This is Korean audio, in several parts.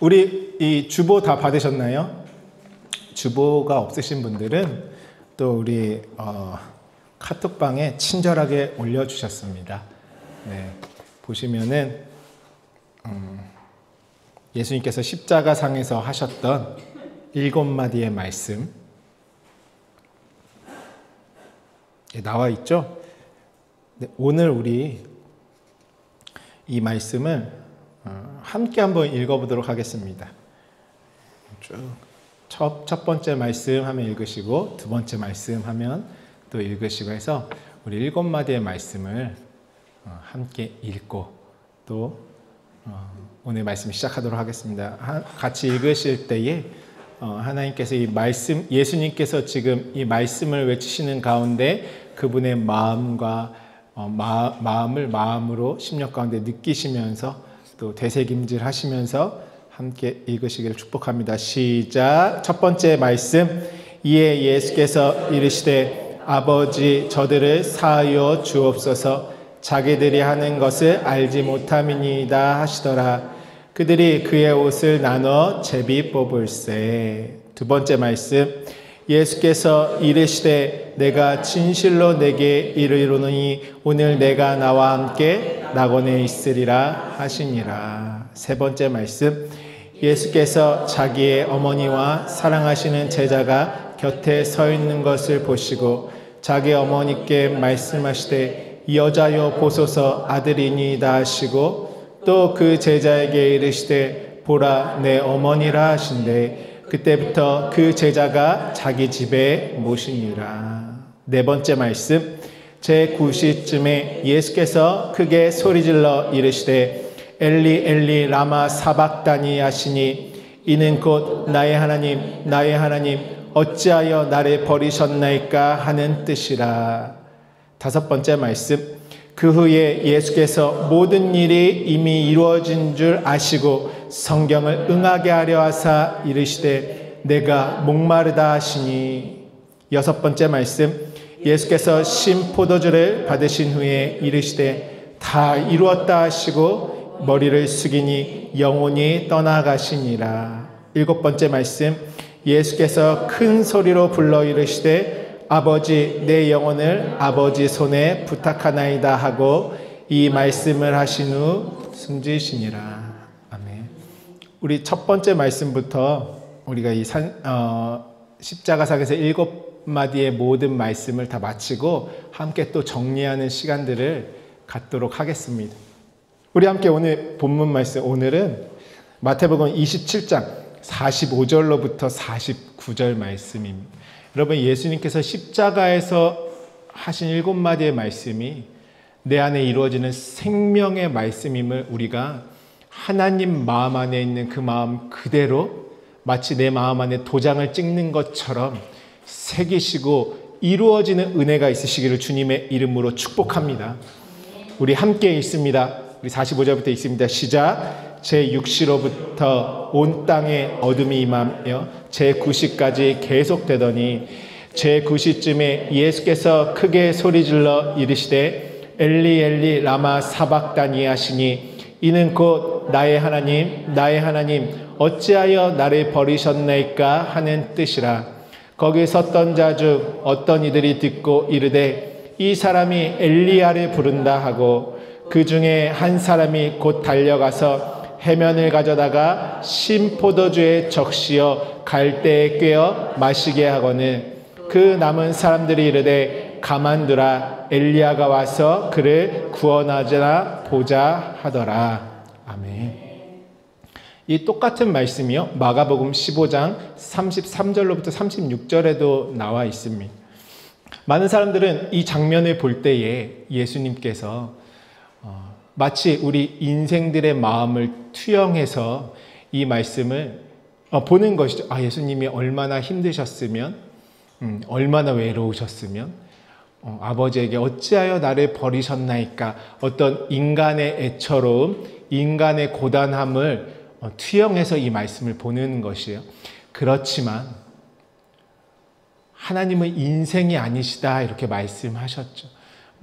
우리 이 주보 다 받으셨나요? 주보가 없으신 분들은 또 우리 카톡방에 친절하게 올려주셨습니다. 네, 보시면은 예수님께서 십자가상에서 하셨던 7마디의 말씀 나와 있죠? 네, 오늘 우리 이 말씀을 함께 한번 읽어보도록 하겠습니다. 쭉 첫 번째 말씀 하면 읽으시고 두 번째 말씀 하면 또 읽으시고 해서 우리 7마디의 말씀을 함께 읽고 또 오늘 말씀 시작하도록 하겠습니다. 같이 읽으실 때에 하나님께서 이 말씀, 예수님께서 지금 이 말씀을 외치시는 가운데 그분의 마음과 마음을 마음으로 심령 가운데 느끼시면서 또 되새김질 하시면서 함께 읽으시기를 축복합니다. 시작. 첫 번째 말씀. 이에 예수께서 이르시되 아버지 저들을 사하여 주옵소서. 자기들이 하는 것을 알지 못함이니이다 하시더라. 그들이 그의 옷을 나눠 제비 뽑을세. 두 번째 말씀. 예수께서 이르시되 내가 진실로 내게 이르노니 오늘 내가 나와 함께 낙원에 있으리라 하시니라. 세 번째 말씀. 예수께서 자기의 어머니와 사랑하시는 제자가 곁에 서 있는 것을 보시고 자기 어머니께 말씀하시되 여자여 보소서 아들이니이다 하시고 또 그 제자에게 이르시되 보라 내 어머니라 하신대 그때부터 그 제자가 자기 집에 모시니라. 네 번째 말씀. 제9시쯤에 예수께서 크게 소리질러 이르시되 엘리 엘리 라마 사박다니 하시니 이는 곧 나의 하나님 나의 하나님 어찌하여 나를 버리셨나이까 하는 뜻이라. 다섯 번째 말씀. 그 후에 예수께서 모든 일이 이미 이루어진 줄 아시고 성경을 응하게 하려 하사 이르시되 내가 목마르다 하시니. 여섯 번째 말씀. 예수께서 신 포도주를 받으신 후에 이르시되 다 이루었다 하시고 머리를 숙이니 영혼이 떠나가시니라. 일곱 번째 말씀. 예수께서 큰 소리로 불러 이르시되 아버지 내 영혼을 아버지 손에 부탁하나이다 하고 이 말씀을 하신 후 숨지시니라. 아멘. 우리 첫 번째 말씀부터 우리가 이 십자가상에서 7마디의 모든 말씀을 다 마치고 함께 또 정리하는 시간들을 갖도록 하겠습니다. 우리 함께 오늘 본문 말씀, 오늘은 마태복음 27장 45절로부터 49절 말씀입니다. 여러분, 예수님께서 십자가에서 하신 7마디의 말씀이 내 안에 이루어지는 생명의 말씀임을 우리가 하나님 마음 안에 있는 그 마음 그대로 마치 내 마음 안에 도장을 찍는 것처럼 새기시고 이루어지는 은혜가 있으시기를 주님의 이름으로 축복합니다. 우리 함께 읽습니다. 우리 45절부터 읽습니다. 시작. 제6시로부터 온 땅에 어둠이 임하며 제9시까지 계속되더니 제9시쯤에 예수께서 크게 소리질러 이르시되 엘리 엘리 라마 사박다니 하시니 이는 곧 나의 하나님 나의 하나님 어찌하여 나를 버리셨나이까 하는 뜻이라. 거기 섰던 자 중 어떤 이들이 듣고 이르되 이 사람이 엘리야를 부른다 하고 그 중에 한 사람이 곧 달려가서 해면을 가져다가 신 포도주에 적시어 갈대에 꿰어 마시게 하거늘 그 남은 사람들이 이르되 가만두라 엘리야가 와서 그를 구원하자 보자 하더라. 아멘. 이 똑같은 말씀이요 마가복음 15장 33절로부터 36절에도 나와 있습니다. 많은 사람들은 이 장면을 볼 때에 예수님께서 마치 우리 인생들의 마음을 투영해서 이 말씀을 보는 것이죠. 예수님이 얼마나 힘드셨으면 얼마나 외로우셨으면 아버지에게 어찌하여 나를 버리셨나이까 어떤 인간의 애처로움 인간의 고단함을 투영해서 이 말씀을 보는 것이에요. 그렇지만 하나님은 인생이 아니시다 이렇게 말씀하셨죠.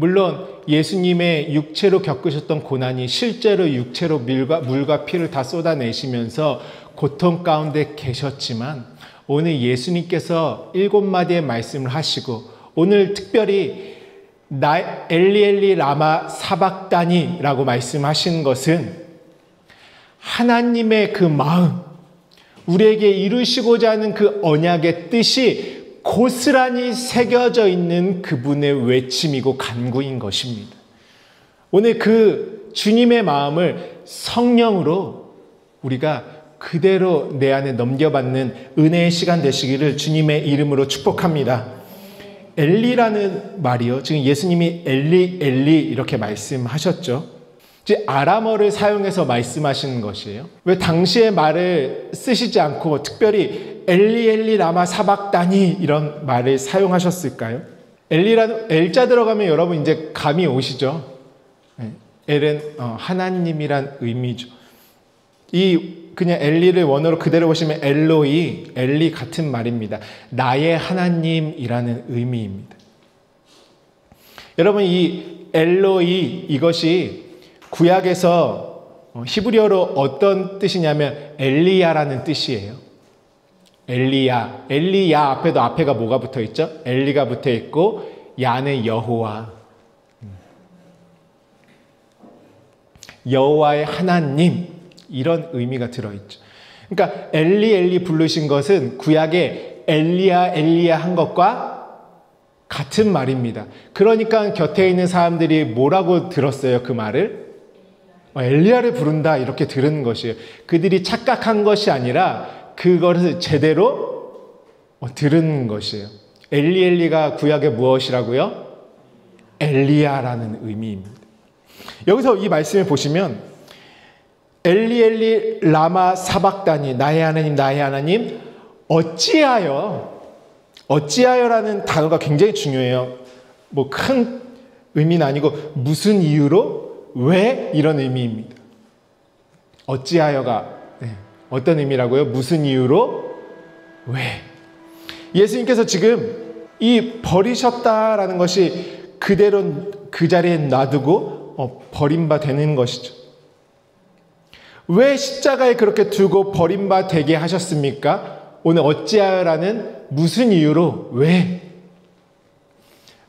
물론 예수님의 육체로 겪으셨던 고난이 실제로 육체로 물과 피를 다 쏟아내시면서 고통 가운데 계셨지만 오늘 예수님께서 7마디의 말씀을 하시고 오늘 특별히 엘리 엘리 라마 사박다니라고 말씀하신 것은 하나님의 그 마음, 우리에게 이루시고자 하는 그 언약의 뜻이 고스란히 새겨져 있는 그분의 외침이고 간구인 것입니다. 오늘 그 주님의 마음을 성령으로 우리가 그대로 내 안에 넘겨받는 은혜의 시간 되시기를 주님의 이름으로 축복합니다. 엘리라는 말이요, 지금 예수님이 엘리 엘리 이렇게 말씀하셨죠. 아람어를 사용해서 말씀하시는 것이에요. 왜 당시의 말을 쓰시지 않고 특별히 엘리 엘리 라마 사박다니 이런 말을 사용하셨을까요? 엘자 들어가면 여러분 이제 감이 오시죠. 엘은 하나님이란 의미죠. 그냥 엘리를 원어로 그대로 보시면 엘로이, 엘리 같은 말입니다. 나의 하나님이라는 의미입니다. 여러분 이 엘로이 이것이 구약에서 히브리어로 어떤 뜻이냐면 엘리야라는 뜻이에요. 엘리야 앞에도 앞에가 뭐가 붙어 있죠? 엘리가 붙어 있고 야는 여호와, 여호와의 하나님 이런 의미가 들어있죠. 그러니까 엘리 부르신 것은 구약에 엘리야 한 것과 같은 말입니다. 그러니까 곁에 있는 사람들이 뭐라고 들었어요? 그 말을? 엘리야를 부른다 이렇게 들은 것이에요. 그들이 착각한 것이 아니라 그것을 제대로 들은 것이에요. 엘리가 구약의 무엇이라고요? 엘리야라는 의미입니다. 여기서 이 말씀을 보시면 엘리 라마 사박다니, 나의 하나님 어찌하여라는 단어가 굉장히 중요해요. 뭐 큰 의미는 아니고 무슨 이유로, 왜 이런 의미입니다. 어찌하여가 어떤 의미라고요? 무슨 이유로, 왜. 예수님께서 지금 이 버리셨다라는 것이 그대로 그 자리에 놔두고 버림받는 것이죠. 왜 십자가에 그렇게 두고 버림받게 하셨습니까? 오늘 어찌하여라는 무슨 이유로, 왜.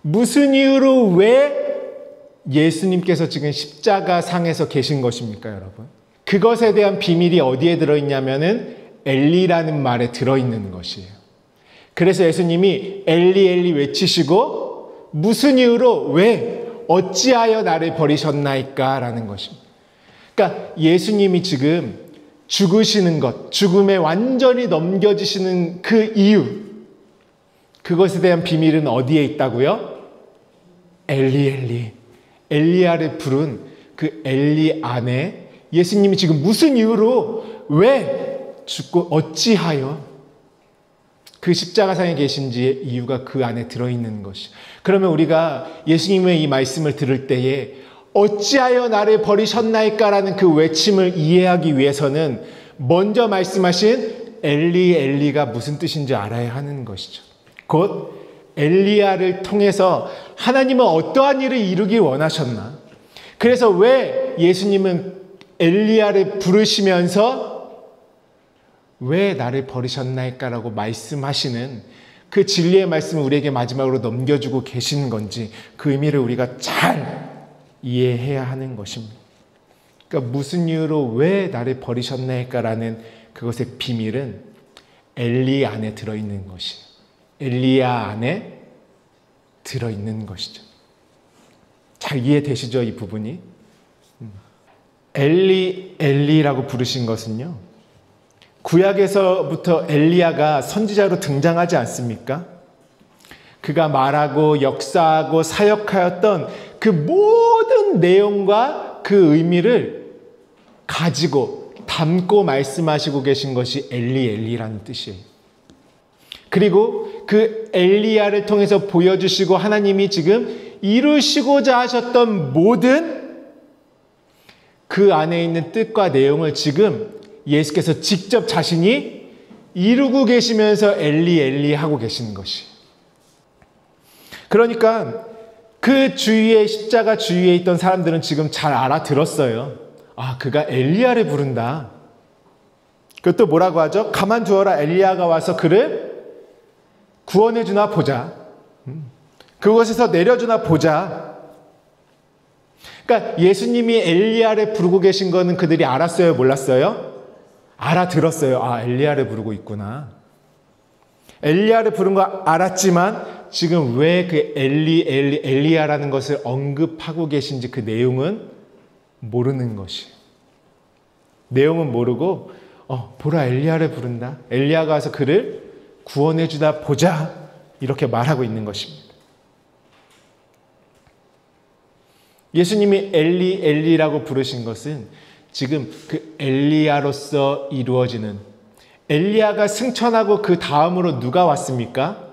무슨 이유로 왜 예수님께서 지금 십자가 상에서 계신 것입니까, 여러분? 그것에 대한 비밀이 어디에 들어있냐면은 엘리라는 말에 들어있는 것이에요. 그래서 예수님이 엘리 외치시고 무슨 이유로, 왜, 어찌하여 나를 버리셨나이까 라는 것입니다. 그러니까 예수님이 지금 죽으시는 것, 죽음에 완전히 넘겨지시는 그 이유, 그것에 대한 비밀은 어디에 있다고요? 엘리야를 부른 그 엘리 안에 예수님이 지금 무슨 이유로, 왜 죽고 어찌하여 그 십자가상에 계신지의 이유가 그 안에 들어있는 것이. 그러면 우리가 예수님의 이 말씀을 들을 때에 어찌하여 나를 버리셨나이까라는 그 외침을 이해하기 위해서는 먼저 말씀하신 엘리가 무슨 뜻인지 알아야 하는 것이죠. 곧 엘리야를 통해서 하나님은 어떠한 일을 이루기 원하셨나? 그래서 왜 예수님은 엘리야를 부르시면서 왜 나를 버리셨나이까라고 말씀하시는 그 진리의 말씀을 우리에게 마지막으로 넘겨주고 계신 건지 그 의미를 우리가 잘 이해해야 하는 것입니다. 그러니까 무슨 이유로 왜 나를 버리셨나이까라는 그것의 비밀은 엘리 안에 들어있는 것이에요. 엘리야 안에 들어있는 것이죠. 잘 이해되시죠, 이 부분이? 엘리라고 부르신 것은요, 구약에서부터 엘리야가 선지자로 등장하지 않습니까? 그가 말하고 역사하고 사역하였던 그 모든 내용과 그 의미를 가지고 담고 말씀하시고 계신 것이 엘리라는 뜻이에요. 그리고 그 엘리야를 통해서 보여주시고 하나님이 지금 이루시고자 하셨던 모든 그 안에 있는 뜻과 내용을 지금 예수께서 직접 자신이 이루고 계시면서 엘리 하고 계시는 것이. 그러니까 그 주위에, 십자가 주위에 있던 사람들은 지금 잘 알아들었어요. 아, 그가 엘리야를 부른다. 그것도 뭐라고 하죠? 가만두어라, 엘리야가 와서 그를 구원해 주나 보자. 그곳에서 내려주나 보자. 그러니까 예수님이 엘리야를 부르고 계신 거는 그들이 알았어요, 몰랐어요? 알아들었어요. 아, 엘리야를 부르고 있구나. 엘리야를 부른 거 알았지만 지금 왜 그 엘리야라는 것을 언급하고 계신지 그 내용은 모르는 것이에요. 내용은 모르고 보라, 엘리야를 부른다. 엘리야가 와서 그를 구원해 주다 보자. 이렇게 말하고 있는 것입니다. 예수님이 엘리라고 부르신 것은 지금 그 엘리야로서 이루어지는, 엘리야가 승천하고 그 다음으로 누가 왔습니까?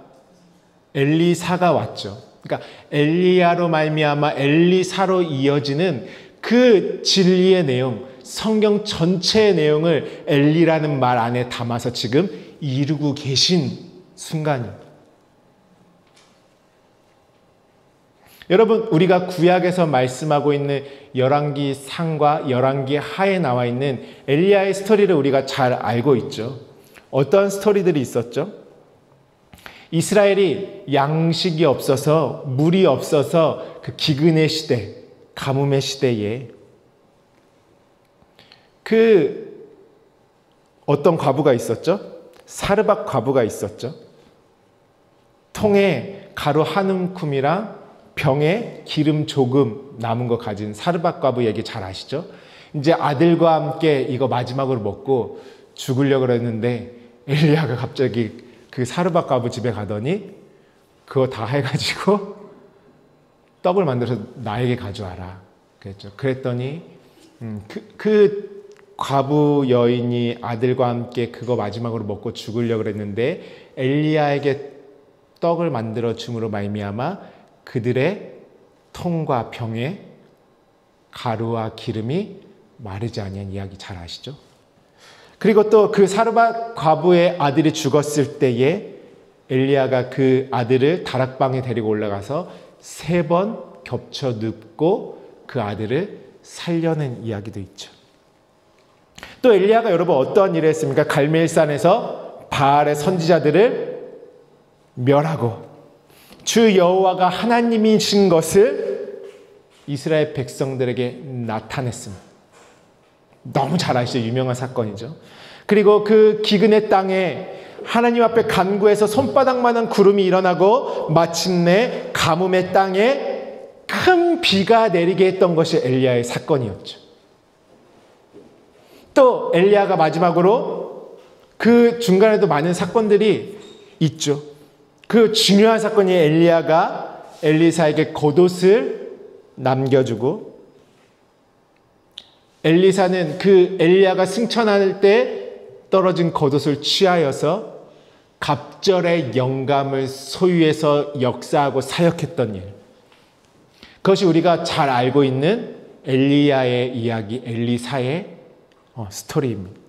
엘리사가 왔죠. 그러니까 엘리야로 말미암아 엘리사로 이어지는 그 진리의 내용, 성경 전체의 내용을 엘리라는 말 안에 담아서 지금 이루고 계신 순간입니다. 여러분, 우리가 구약에서 말씀하고 있는 열왕기 상과 열왕기 하에 나와 있는 엘리야의 스토리를 우리가 잘 알고 있죠. 어떤 스토리들이 있었죠? 이스라엘이 양식이 없어서, 물이 없어서 그 기근의 시대, 가뭄의 시대에 그 어떤 과부가 있었죠? 사르밧 과부가 있었죠. 통에 가루 한 움큼이랑 병에 기름 조금 남은 거 가진 사르밧 과부 얘기 잘 아시죠? 이제 아들과 함께 이거 마지막으로 먹고 죽으려고 그랬는데 엘리야가 갑자기 그 사르밧 과부 집에 가더니 그거 다 해가지고 떡을 만들어서 나에게 가져와라 그랬죠. 그랬더니 그 과부 여인이 아들과 함께 그거 마지막으로 먹고 죽으려고 그랬는데 엘리야에게 떡을 만들어 줌으로 말미암아 그들의 통과 병에 가루와 기름이 마르지 아니한 이야기 잘 아시죠? 그리고 또 그 사르밧 과부의 아들이 죽었을 때에 엘리야가 그 아들을 다락방에 데리고 올라가서 3번 겹쳐 눕고 그 아들을 살려낸 이야기도 있죠. 또 엘리야가 여러분 어떠한 일을 했습니까? 갈멜산에서 바알의 선지자들을 멸하고 주 여호와가 하나님이신 것을 이스라엘 백성들에게 나타냈습니다. 너무 잘 아시죠? 유명한 사건이죠. 그리고 그 기근의 땅에 하나님 앞에 간구해서 손바닥만한 구름이 일어나고 마침내 가뭄의 땅에 큰 비가 내리게 했던 것이 엘리야의 사건이었죠. 또 엘리야가 마지막으로 그 중간에도 많은 사건들이 있죠. 그 중요한 사건이 엘리야가 엘리사에게 겉옷을 남겨주고 엘리사는 그 엘리야가 승천할 때 떨어진 겉옷을 취하여서 갑절의 영감을 소유해서 역사하고 사역했던 일. 그것이 우리가 잘 알고 있는 엘리야의 이야기, 엘리사의 스토리입니다.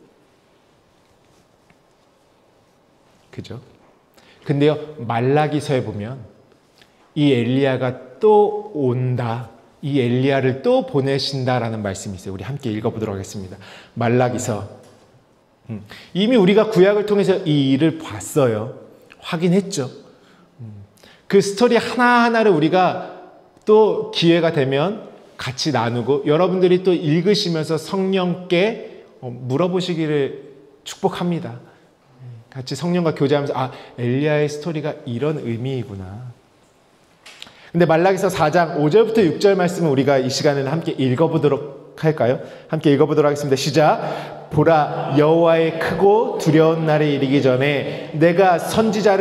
그죠? 근데요, 말라기서에 보면 이 엘리야가 또 온다, 이 엘리야를 또 보내신다라는 말씀이 있어요. 우리 함께 읽어보도록 하겠습니다. 말라기서. 이미 우리가 구약을 통해서 이 일을 봤어요. 확인했죠. 그 스토리 하나하나를 우리가 또 기회가 되면 같이 나누고 여러분들이 또 읽으시면서 성령께 물어보시기를 축복합니다. 같이 성령과 교제하면서 엘리야의 스토리가 이런 의미이구나. 근데 말라기서 4장 5절부터 6절 말씀을 우리가 이 시간에는 함께 읽어보도록 할까요? 함께 읽어보도록 하겠습니다. 시작. 보라, 여호와의 크고 두려운 날이 이르기 전에 내가 선지자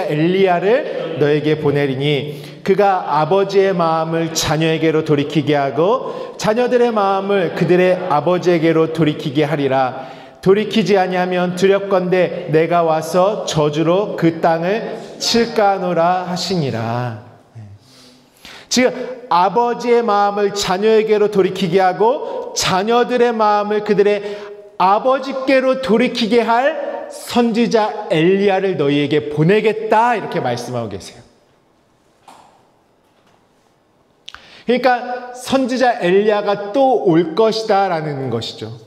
엘리야를 너에게 보내리니 그가 아버지의 마음을 자녀에게로 돌이키게 하고 자녀들의 마음을 그들의 아버지에게로 돌이키게 하리라. 돌이키지 아니하면 두렵건대 내가 와서 저주로 그 땅을 칠까노라 하시니라. 지금 아버지의 마음을 자녀에게로 돌이키게 하고 자녀들의 마음을 그들의 아버지께로 돌이키게 할 선지자 엘리야를 너희에게 보내겠다 이렇게 말씀하고 계세요. 그러니까 선지자 엘리야가 또 올 것이다 라는 것이죠.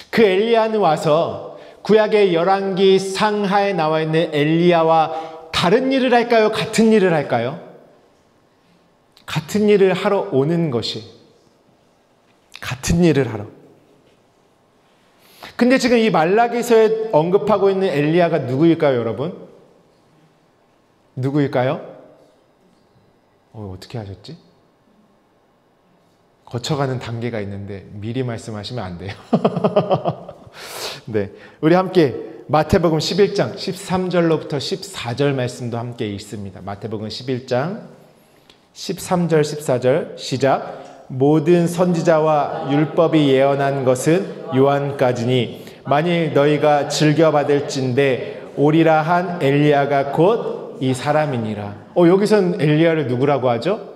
그 엘리야는 와서 구약의 열왕기 상하에 나와 있는 엘리야와 다른 일을 할까요? 같은 일을 할까요? 같은 일을 하러 오는 것이, 같은 일을 하러. 근데 지금 이 말라기서에 언급하고 있는 엘리야가 누구일까요, 여러분? 누구일까요? 어떻게 하셨지? 거쳐가는 단계가 있는데 미리 말씀하시면 안 돼요. 네, 우리 함께 마태복음 11장 13절로부터 14절 말씀도 함께 읽습니다. 마태복음 11장 13절 14절 시작. 모든 선지자와 율법이 예언한 것은 요한까지니 만일 너희가 즐겨받을진대 오리라 한 엘리야가 곧 이 사람이니라. 여기선 엘리야를 누구라고 하죠?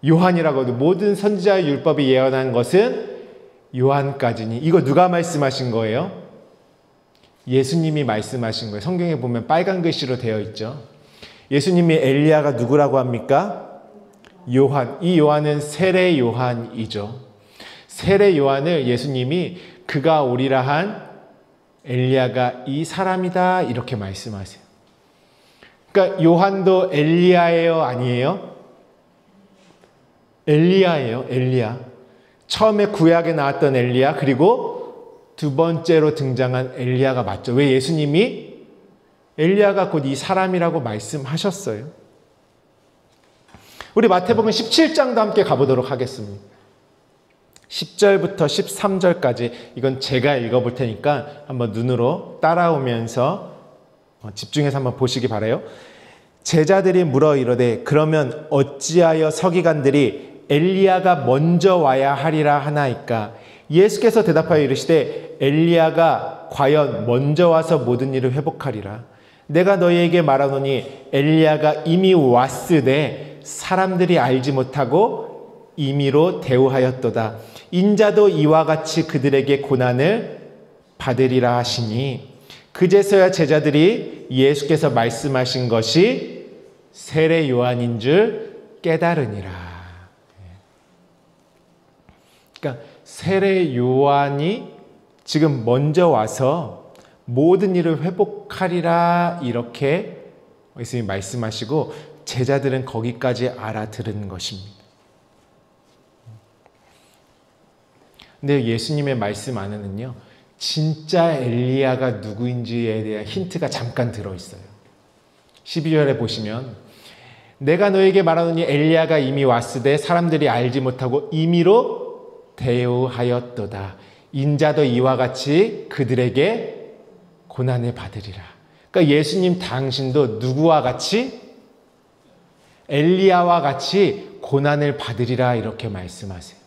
요한이라고 하죠. 모든 선지자의 율법이 예언한 것은 요한까지니. 이거 누가 말씀하신 거예요? 예수님이 말씀하신 거예요. 성경에 보면 빨간 글씨로 되어 있죠. 예수님이 엘리야가 누구라고 합니까? 요한. 이 요한은 세례 요한이죠. 세례 요한을 예수님이 그가 오리라 한 엘리야가 이 사람이다 이렇게 말씀하세요. 그러니까 요한도 엘리야예요, 아니에요? 엘리야예요, 엘리야. 처음에 구약에 나왔던 엘리야, 그리고 두 번째로 등장한 엘리야가 맞죠. 왜? 예수님이 엘리야가 곧 이 사람이라고 말씀하셨어요. 우리 마태복음 17장도 함께 가보도록 하겠습니다. 10절부터 13절까지 이건 제가 읽어볼 테니까 한번 눈으로 따라오면서 집중해서 한번 보시기 바라요. 제자들이 물어 이르되 그러면 어찌하여 서기관들이 엘리야가 먼저 와야 하리라 하나이까? 예수께서 대답하여 이르시되 엘리야가 과연 먼저 와서 모든 일을 회복하리라. 내가 너희에게 말하노니 엘리야가 이미 왔으되 사람들이 알지 못하고 임의로 대우하였도다. 인자도 이와 같이 그들에게 고난을 받으리라 하시니 그제서야 제자들이 예수께서 말씀하신 것이 세례 요한인 줄 깨달으니라. 그러니까 세례 요한이 지금 먼저 와서 모든 일을 회복하리라 이렇게 예수님이 말씀하시고 제자들은 거기까지 알아들은 것입니다. 근데 예수님의 말씀 안에는요, 진짜 엘리야가 누구인지에 대한 힌트가 잠깐 들어있어요. 12절에 보시면 내가 너에게 말하노니 엘리야가 이미 왔으되 사람들이 알지 못하고 임의로 대우하였도다. 인자도 이와 같이 그들에게 고난을 받으리라. 그러니까 예수님 당신도 누구와 같이? 엘리야와 같이 고난을 받으리라 이렇게 말씀하세요.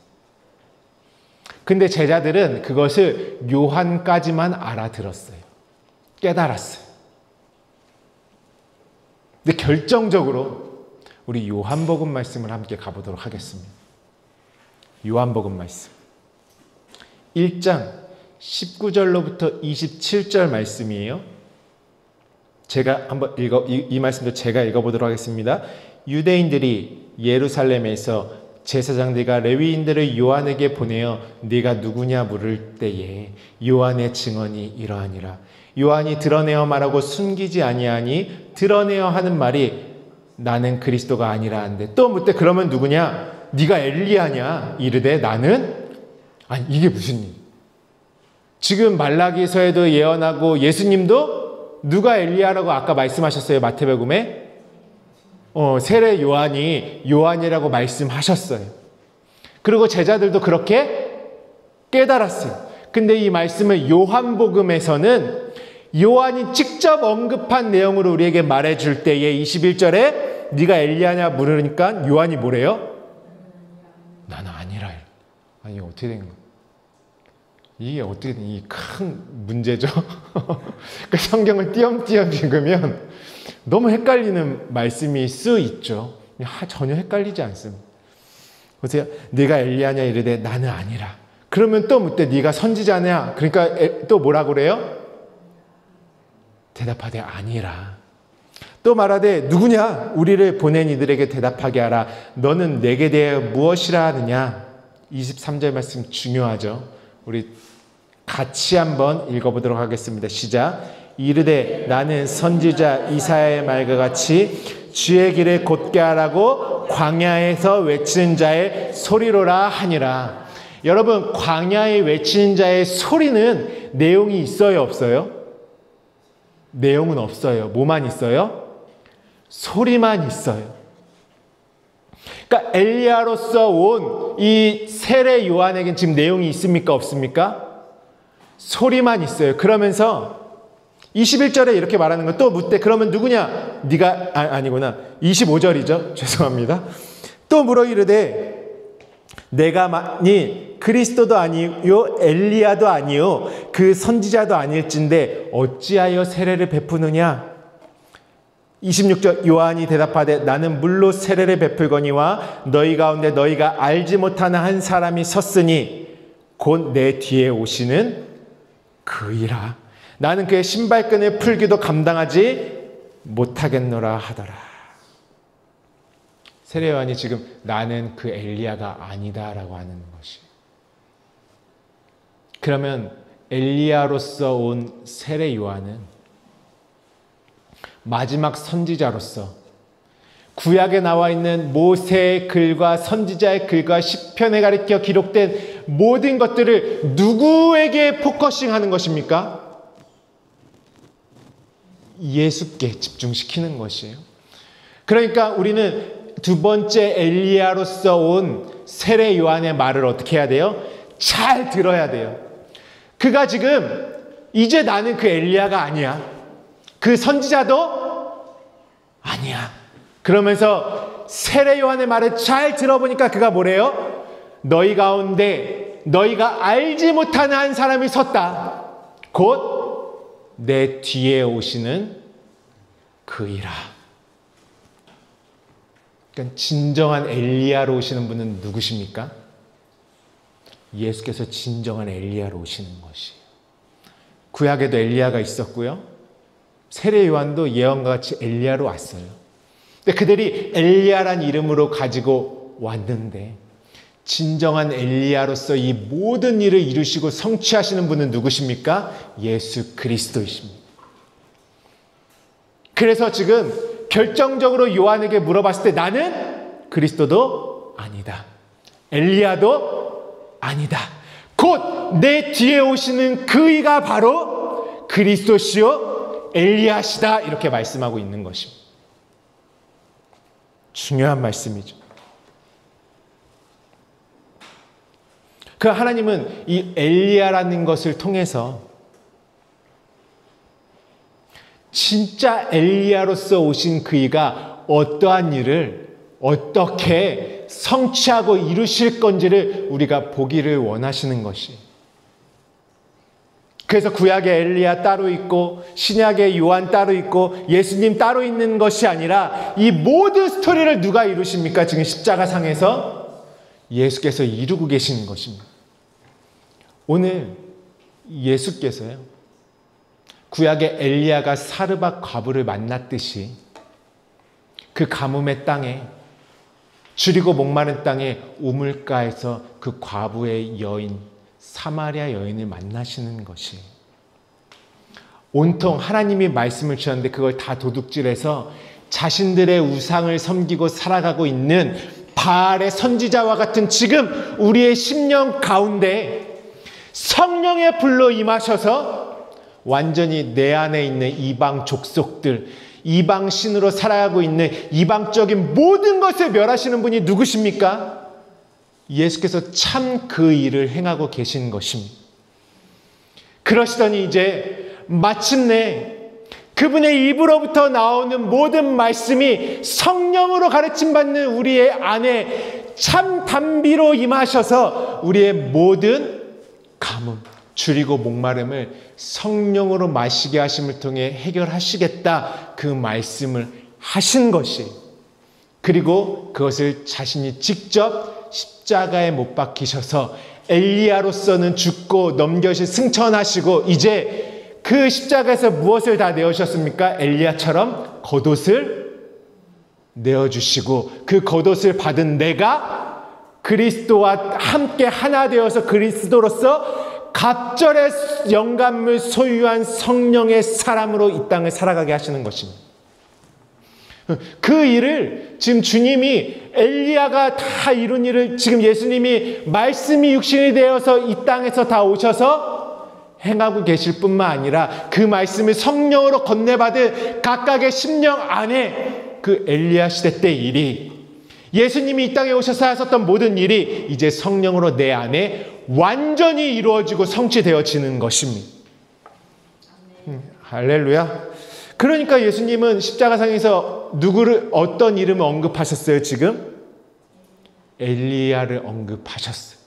근데 제자들은 그것을 요한까지만 알아들었어요. 깨달았어요. 근데 결정적으로 우리 요한복음 말씀을 함께 가보도록 하겠습니다. 요한복음 말씀 1장 19절로부터 27절 말씀이에요. 제가 한번 이 말씀도 제가 읽어보도록 하겠습니다. 유대인들이 예루살렘에서 제사장들과 레위인들을 요한에게 보내어 네가 누구냐 물을 때에 요한의 증언이 이러하니라. 요한이 드러내어 말하고 숨기지 아니하니 드러내어 하는 말이 나는 그리스도가 아니라 한데 또 묻되 그러면 누구냐? 네가 엘리야냐? 이르되 나는 아니 이게 무슨 일? 지금 말라기서에도 예언하고 예수님도 누가 엘리야라고 아까 말씀하셨어요. 마태복음에 세례 요한이 요한이라고 말씀하셨어요. 그리고 제자들도 그렇게 깨달았어요. 근데 이 말씀을 요한복음에서는 요한이 직접 언급한 내용으로 우리에게 말해줄 때에 21절에 네가 엘리야냐 물으니까 요한이 뭐래요? 나는 아니라. 아니 어떻게 된 거야? 이게 어떻게 된 이 큰 문제죠. 그러니까 성경을 띄엄띄엄 읽으면 너무 헷갈리는 말씀일 수 있죠. 전혀 헷갈리지 않습니다. 보세요. 네가 엘리야냐 이르되 나는 아니라. 그러면 또 묻되 네가 선지자냐? 그러니까 또 뭐라고 그래요? 대답하되 아니라. 또 말하되 누구냐? 우리를 보낸 이들에게 대답하게 하라. 너는 내게 대하여 무엇이라 하느냐? 23절 말씀 중요하죠. 우리 같이 한번 읽어보도록 하겠습니다. 시작. 이르되 나는 선지자 이사야의 말과 같이 주의 길을 곧게 하라고 광야에서 외치는 자의 소리로라 하니라. 여러분, 광야에 외치는 자의 소리는 내용이 있어요, 없어요? 내용은 없어요. 뭐만 있어요? 소리만 있어요. 그러니까 엘리야로서 온 이 세례 요한에겐 지금 내용이 있습니까? 없습니까? 소리만 있어요. 그러면서 21절에 이렇게 말하는 건 또 묻되 그러면 누구냐? 네가 아니구나. 25절이죠. 죄송합니다. 또 물어 이르되 내가 만일 그리스도도 아니요 엘리야도 아니요 그 선지자도 아닐진데 어찌하여 세례를 베푸느냐? 26절 요한이 대답하되 나는 물로 세례를 베풀거니와 너희 가운데 너희가 알지 못하는 한 사람이 섰으니 곧 내 뒤에 오시는 그이라. 나는 그의 신발끈을 풀기도 감당하지 못하겠노라 하더라. 세례 요한이 지금 나는 그 엘리야가 아니다라고 하는 것이. 그러면 엘리야로서 온 세례 요한은 마지막 선지자로서 구약에 나와 있는 모세의 글과 선지자의 글과 시편에 가리켜 기록된 모든 것들을 누구에게 포커싱하는 것입니까? 예수께 집중시키는 것이에요. 그러니까 우리는 두 번째 엘리야로서 온 세례 요한의 말을 어떻게 해야 돼요? 잘 들어야 돼요. 그가 지금 이제 나는 그 엘리야가 아니야. 그 선지자도 아니야. 그러면서 세례 요한의 말을 잘 들어보니까 그가 뭐래요? 너희 가운데 너희가 알지 못하는 한 사람이 섰다. 곧 내 뒤에 오시는 그이라. 그러니까 진정한 엘리야로 오시는 분은 누구십니까? 예수께서 진정한 엘리야로 오시는 것이에요. 구약에도 엘리야가 있었고요. 세례 요한도 예언과 같이 엘리야로 왔어요. 근데 그들이 엘리야란 이름으로 가지고 왔는데 진정한 엘리야로서 이 모든 일을 이루시고 성취하시는 분은 누구십니까? 예수 그리스도이십니다. 그래서 지금 결정적으로 요한에게 물어봤을 때 나는 그리스도도 아니다. 엘리야도 아니다. 곧 내 뒤에 오시는 그이가 바로 그리스도시요 엘리야시다. 이렇게 말씀하고 있는 것입니다. 중요한 말씀이죠. 그 하나님은 이 엘리야라는 것을 통해서 진짜 엘리야로서 오신 그이가 어떠한 일을 어떻게 성취하고 이루실 건지를 우리가 보기를 원하시는 것이. 그래서 구약의 엘리야 따로 있고 신약의 요한 따로 있고 예수님 따로 있는 것이 아니라 이 모든 스토리를 누가 이루십니까? 지금 십자가상에서 예수께서 이루고 계시는 것입니다. 오늘 예수께서요, 구약의 엘리야가 사르밧 과부를 만났듯이 그 가뭄의 땅에 줄이고 목마른 땅에 우물가에서 그 과부의 여인 사마리아 여인을 만나시는 것이 온통 하나님이 말씀을 주셨는데 그걸 다 도둑질해서 자신들의 우상을 섬기고 살아가고 있는 바알의 선지자와 같은 지금 우리의 심령 가운데 성령의 불로 임하셔서 완전히 내 안에 있는 이방 족속들, 이방 신으로 살아가고 있는 이방적인 모든 것을 멸하시는 분이 누구십니까? 예수께서 참 그 일을 행하고 계신 것입니다. 그러시더니 이제 마침내 그분의 입으로부터 나오는 모든 말씀이 성령으로 가르침받는 우리의 안에 참 단비로 임하셔서 우리의 모든 가뭄, 줄이고 목마름을 성령으로 마시게 하심을 통해 해결하시겠다, 그 말씀을 하신 것이, 그리고 그것을 자신이 직접 십자가에 못 박히셔서 엘리야로서는 죽고 넘겨시 승천하시고 이제 그 십자가에서 무엇을 다 내어주셨습니까? 엘리야처럼 겉옷을 내어주시고 그 겉옷을 받은 내가 그리스도와 함께 하나 되어서 그리스도로서 갑절의 영감을 소유한 성령의 사람으로 이 땅을 살아가게 하시는 것입니다. 그 일을 지금 주님이 엘리야가 다 이룬 일을 지금 예수님이 말씀이 육신이 되어서 이 땅에서 다 오셔서 행하고 계실 뿐만 아니라 그 말씀을 성령으로 건네받은 각각의 심령 안에 그 엘리야 시대 때 일이 예수님이 이 땅에 오셔서 하셨던 모든 일이 이제 성령으로 내 안에 완전히 이루어지고 성취되어지는 것입니다. 할렐루야. 그러니까 예수님은 십자가상에서 누구를 어떤 이름을 언급하셨어요? 지금 엘리야를 언급하셨어요.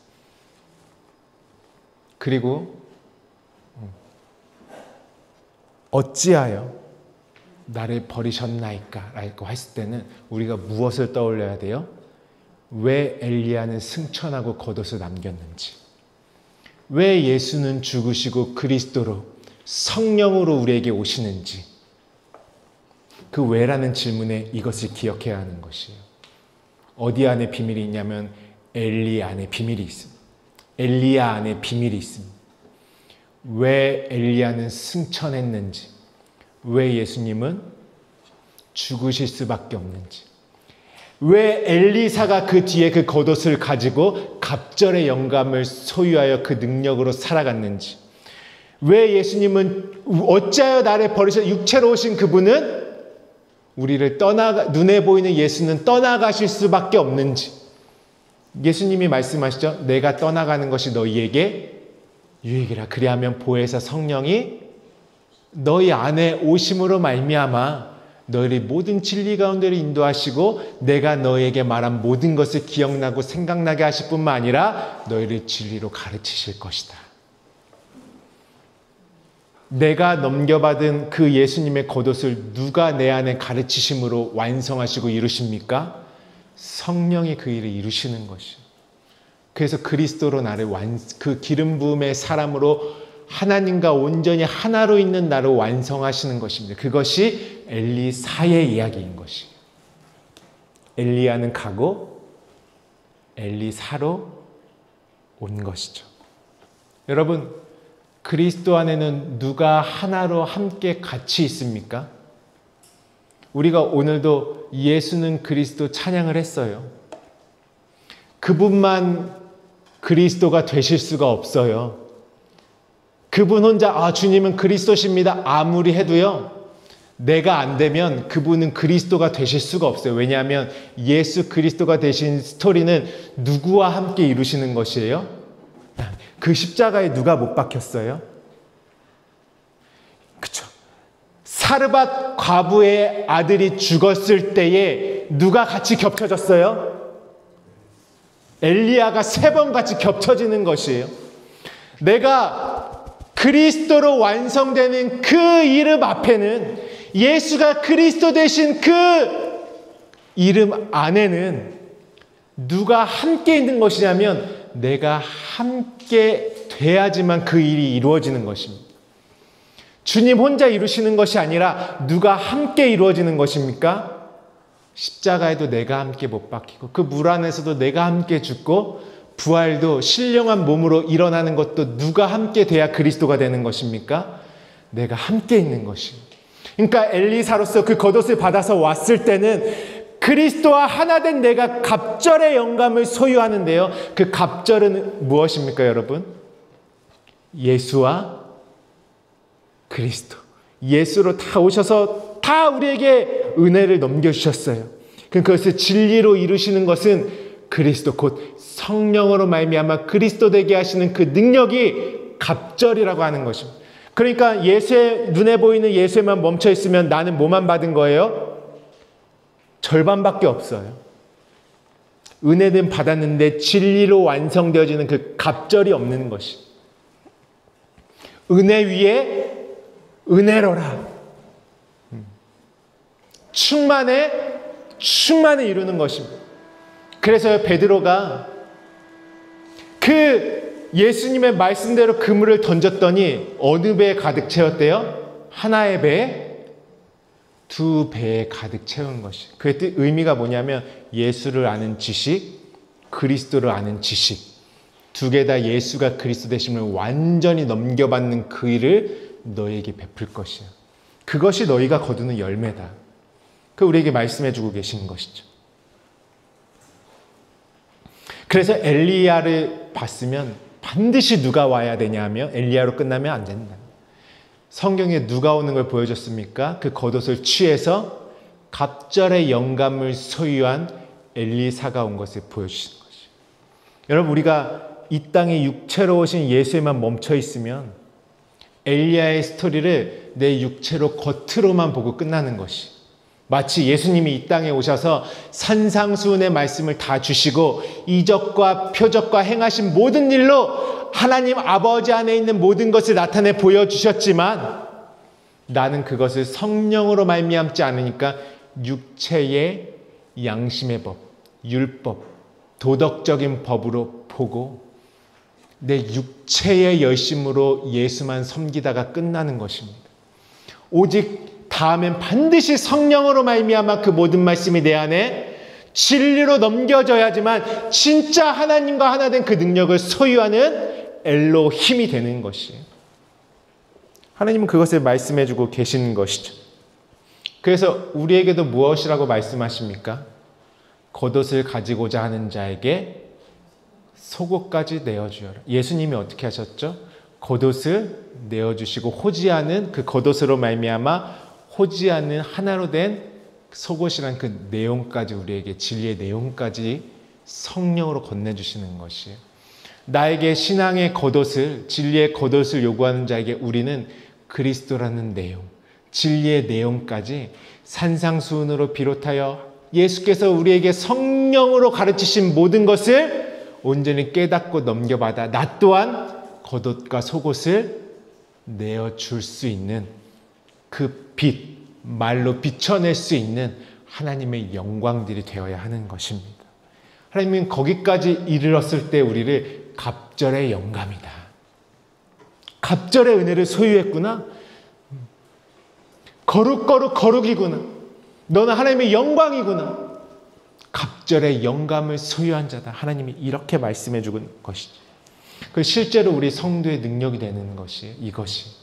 그리고 어찌하여 나를 버리셨나이까? 라고 했을 때는 우리가 무엇을 떠올려야 돼요? 왜 엘리야는 승천하고 겉옷을 남겼는지, 왜 예수는 죽으시고 그리스도로 성령으로 우리에게 오시는지, 그 왜라는 질문에 이것을 기억해야 하는 것이에요. 어디 안에 비밀이 있냐면 엘리 안에 비밀이 있습니다. 엘리야 안에 비밀이 있습니다. 왜 엘리야는 승천했는지, 왜 예수님은 죽으실 수밖에 없는지, 왜 엘리사가 그 뒤에 그 겉옷을 가지고 갑절의 영감을 소유하여 그 능력으로 살아갔는지, 왜 예수님은 어찌하여 나를 버리셔 육체로 오신 그분은 우리를 눈에 보이는 예수는 떠나가실 수밖에 없는지, 예수님이 말씀하시죠. 내가 떠나가는 것이 너희에게 유익이라. 그리하면 보혜사 성령이 너희 안에 오심으로 말미암아 너희를 모든 진리 가운데로 인도하시고 내가 너희에게 말한 모든 것을 기억나고 생각나게 하실 뿐만 아니라 너희를 진리로 가르치실 것이다. 내가 넘겨받은 그 예수님의 겉옷을 누가 내 안에 가르치심으로 완성하시고 이루십니까? 성령이 그 일을 이루시는 것이요. 그래서 그리스도로 나를 그 기름 부음의 사람으로 하나님과 온전히 하나로 있는 나를 완성하시는 것입니다. 그것이 엘리사의 이야기인 것이에요. 엘리야는 가고 엘리사로 온 것이죠. 여러분, 그리스도 안에는 누가 하나로 함께 같이 있습니까? 우리가 오늘도 예수는 그리스도 찬양을 했어요. 그분만 그리스도가 되실 수가 없어요. 그분 혼자 주님은 그리스도십니다 아무리 해도요, 내가 안 되면 그분은 그리스도가 되실 수가 없어요. 왜냐하면 예수 그리스도가 되신 스토리는 누구와 함께 이루시는 것이에요? 그 십자가에 누가 못 박혔어요? 그쵸? 사르밧 과부의 아들이 죽었을 때에 누가 같이 겹쳐졌어요? 엘리야가 3번 같이 겹쳐지는 것이에요. 내가 그리스도로 완성되는 그 이름 앞에는, 예수가 그리스도 되신 그 이름 안에는 누가 함께 있는 것이냐면 내가 함께 돼야지만 그 일이 이루어지는 것입니다. 주님 혼자 이루시는 것이 아니라 누가 함께 이루어지는 것입니까? 십자가에도 내가 함께 못 박히고 그 물 안에서도 내가 함께 죽고 부활도 신령한 몸으로 일어나는 것도 누가 함께 돼야 그리스도가 되는 것입니까? 내가 함께 있는 것입니다. 그러니까 엘리사로서 그 겉옷을 받아서 왔을 때는 그리스도와 하나 된 내가 갑절의 영감을 소유하는데요. 그 갑절은 무엇입니까, 여러분? 예수와 그리스도. 예수로 다 오셔서 다 우리에게 은혜를 넘겨주셨어요. 그것을 진리로 이루시는 것은 그리스도 곧 성령으로 말미암아 그리스도 되게 하시는 그 능력이 갑절이라고 하는 것입니다. 그러니까 예수의 눈에 보이는 예수에만 멈춰 있으면 나는 뭐만 받은 거예요? 절반밖에 없어요. 은혜는 받았는데 진리로 완성되어지는 그 갑절이 없는 것이. 은혜 위에 은혜로라. 충만에 이루는 것입니다. 그래서 베드로가 그 예수님의 말씀대로 그물을 던졌더니 어느 배에 가득 채웠대요? 하나의 배에 두 배에 가득 채운 것이. 그 의미가 뭐냐면 예수를 아는 지식, 그리스도를 아는 지식. 두 개 다 예수가 그리스도 되심을 완전히 넘겨받는 그 일을 너에게 베풀 것이야. 그것이 너희가 거두는 열매다. 그 우리에게 말씀해 주고 계신 것이죠. 그래서 엘리야를 봤으면 반드시 누가 와야 되냐면 엘리야로 끝나면 안 된다. 성경에 누가 오는 걸 보여줬습니까? 그 겉옷을 취해서 갑절의 영감을 소유한 엘리사가 온 것을 보여주시는 것이죠. 여러분, 우리가 이 땅에 육체로 오신 예수에만 멈춰 있으면 엘리야의 스토리를 내 육체로 겉으로만 보고 끝나는 것이, 마치 예수님이 이 땅에 오셔서 산상수훈의 말씀을 다 주시고 이적과 표적과 행하신 모든 일로 하나님 아버지 안에 있는 모든 것을 나타내 보여주셨지만 나는 그것을 성령으로 말미암지 않으니까 육체의 양심의 법, 율법, 도덕적인 법으로 보고 내 육체의 열심으로 예수만 섬기다가 끝나는 것입니다. 오직 다음엔 반드시 성령으로 말미암아 그 모든 말씀이 내 안에 진리로 넘겨져야지만 진짜 하나님과 하나 된 그 능력을 소유하는 엘로힘이 되는 것이에요. 하나님은 그것을 말씀해 주고 계시는 것이죠. 그래서 우리에게도 무엇이라고 말씀하십니까? 겉옷을 가지고자 하는 자에게 속옷까지 내어주어라. 예수님이 어떻게 하셨죠? 겉옷을 내어주시고 호지하는 그 겉옷으로 말미암아 호지하는 하나로 된 속옷이란 그 내용까지, 우리에게 진리의 내용까지 성령으로 건네주시는 것이에요. 나에게 신앙의 겉옷을, 진리의 겉옷을 요구하는 자에게 우리는 그리스도라는 내용, 진리의 내용까지 산상수훈으로 비롯하여 예수께서 우리에게 성령으로 가르치신 모든 것을 온전히 깨닫고 넘겨받아 나 또한 겉옷과 속옷을 내어줄 수 있는 그 빛, 말로 비춰낼 수 있는 하나님의 영광들이 되어야 하는 것입니다. 하나님은 거기까지 이르렀을 때 우리를 갑절의 영감이다, 갑절의 은혜를 소유했구나, 거룩이구나, 너는 하나님의 영광이구나, 갑절의 영감을 소유한 자다. 하나님이 이렇게 말씀해 주는 것이죠. 그 실제로 우리 성도의 능력이 되는 것이 이것이.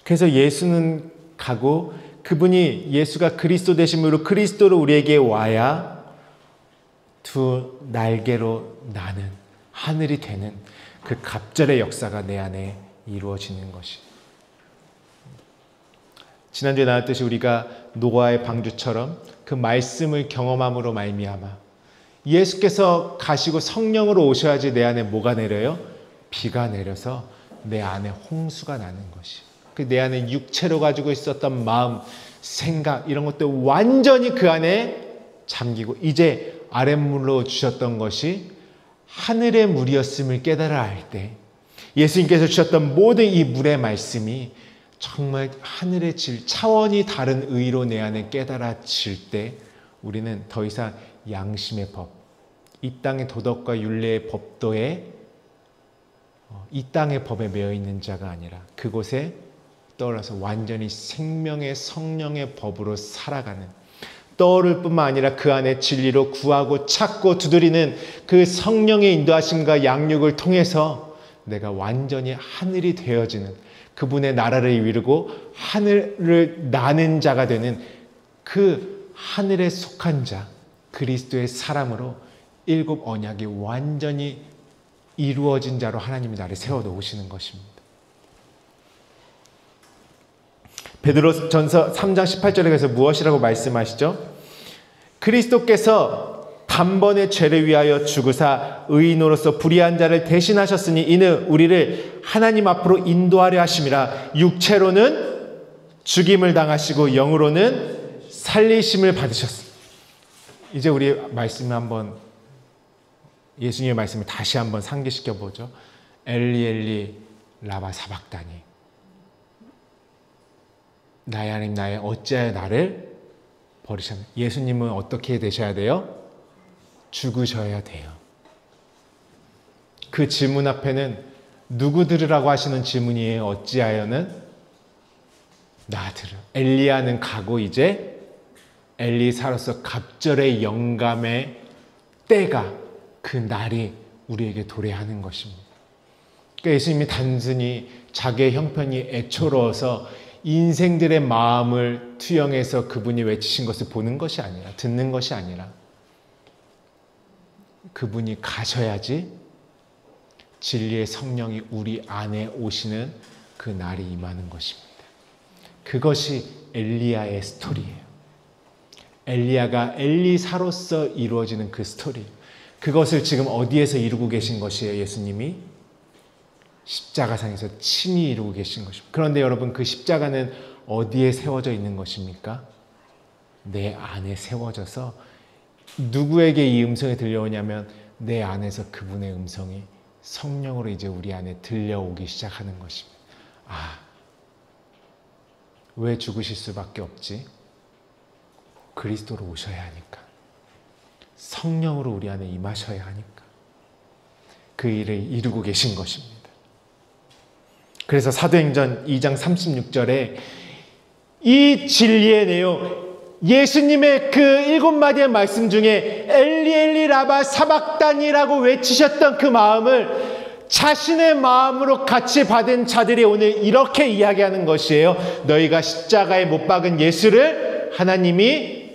그래서 예수는 가고 그분이 예수가 그리스도 되심으로 그리스도로 우리에게 와야 두 날개로 나는 하늘이 되는 그 갑절의 역사가 내 안에 이루어지는 것이. 지난주에 나왔듯이 우리가 노아의 방주처럼 그 말씀을 경험함으로 말미암아 예수께서 가시고 성령으로 오셔야지 내 안에 뭐가 내려요? 비가 내려서 내 안에 홍수가 나는 것이. 그 내 안에 육체로 가지고 있었던 마음, 생각 이런 것들 완전히 그 안에 잠기고 이제 아랫물로 주셨던 것이 하늘의 물이었음을 깨달아 알 때 예수님께서 주셨던 모든 이 물의 말씀이 정말 하늘의 질, 차원이 다른 의로 내 안에 깨달아질 때 우리는 더 이상 양심의 법, 이 땅의 도덕과 윤례의 법도에 이 땅의 법에 매여 있는 자가 아니라 그곳에 떠올라서 완전히 생명의 성령의 법으로 살아가는, 떠오를 뿐만 아니라 그 안에 진리로 구하고 찾고 두드리는 그 성령의 인도하심과 양육을 통해서 내가 완전히 하늘이 되어지는, 그분의 나라를 이루고 하늘을 나는 자가 되는 그 하늘에 속한 자, 그리스도의 사람으로 일곱 언약이 완전히 이루어진 자로 하나님이 나를 세워놓으시는 것입니다. 베드로전서 3장 18절에 가서 무엇이라고 말씀하시죠? 그리스도께서 단번에 죄를 위하여 죽으사 의인으로서 불의한 자를 대신하셨으니 이는 우리를 하나님 앞으로 인도하려 하심이라. 육체로는 죽임을 당하시고 영으로는 살리심을 받으셨습니다. 이제 우리 말씀을 한번, 예수님의 말씀을 다시 한번 상기시켜 보죠. 엘리 엘리 라마 사박다니, 나의 하나님 나의 어찌하여 나를 버리셨나요? 예수님은 어떻게 되셔야 돼요? 죽으셔야 돼요. 그 질문 앞에는 누구 들으라고 하시는 질문이에요? 어찌하여는? 나들을. 엘리야는 가고 이제 엘리사로서 갑절의 영감의 때가, 그 날이 우리에게 도래하는 것입니다. 그러니까 예수님이 단순히 자기의 형편이 애초로워서 인생들의 마음을 투영해서 그분이 외치신 것을 보는 것이 아니라, 듣는 것이 아니라, 그분이 가셔야지 진리의 성령이 우리 안에 오시는 그 날이 임하는 것입니다. 그것이 엘리야의 스토리예요. 엘리야가 엘리사로서 이루어지는 그 스토리. 그것을 지금 어디에서 이루고 계신 것이에요? 예수님이 십자가상에서 친히 이루고 계신 것입니다. 그런데 여러분, 그 십자가는 어디에 세워져 있는 것입니까? 내 안에 세워져서 누구에게 이 음성이 들려오냐면 내 안에서 그분의 음성이 성령으로 이제 우리 안에 들려오기 시작하는 것입니다. 아, 왜 죽으실 수밖에 없지? 그리스도로 오셔야 하니까. 성령으로 우리 안에 임하셔야 하니까. 그 일을 이루고 계신 것입니다. 그래서 사도행전 2장 36절에 이 진리의 내용, 예수님의 그 7마디의 말씀 중에 엘리 엘리 라마 사박다니라고 외치셨던 그 마음을 자신의 마음으로 같이 받은 자들이 오늘 이렇게 이야기하는 것이에요. 너희가 십자가에 못 박은 예수를 하나님이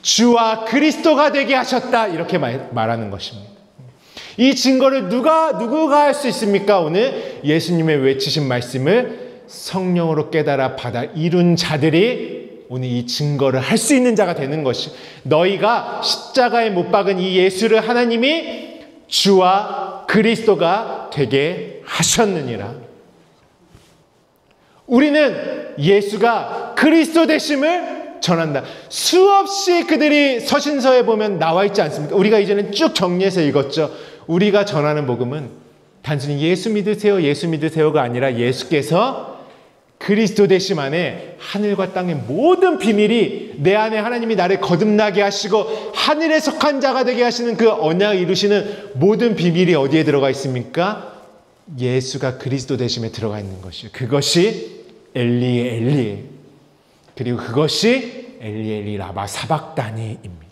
주와 그리스도가 되게 하셨다, 이렇게 말하는 것입니다. 이 증거를 누구가 할 수 있습니까? 오늘 예수님의 외치신 말씀을 성령으로 깨달아 받아 이룬 자들이 오늘 이 증거를 할 수 있는 자가 되는 것이, 너희가 십자가에 못 박은 이 예수를 하나님이 주와 그리스도가 되게 하셨느니라. 우리는 예수가 그리스도 되심을 전한다. 수없이 그들이 서신서에 보면 나와 있지 않습니까? 우리가 이제는 쭉 정리해서 읽었죠. 우리가 전하는 복음은 단순히 예수 믿으세요, 예수 믿으세요가 아니라 예수께서 그리스도 되심 안에 하늘과 땅의 모든 비밀이, 내 안에 하나님이 나를 거듭나게 하시고 하늘에 속한 자가 되게 하시는 그 언약을 이루시는 모든 비밀이 어디에 들어가 있습니까? 예수가 그리스도 되심에 들어가 있는 것이에요. 그것이 엘리의 엘리, 그리고 그것이 엘리 엘리 라마 사박다니입니다.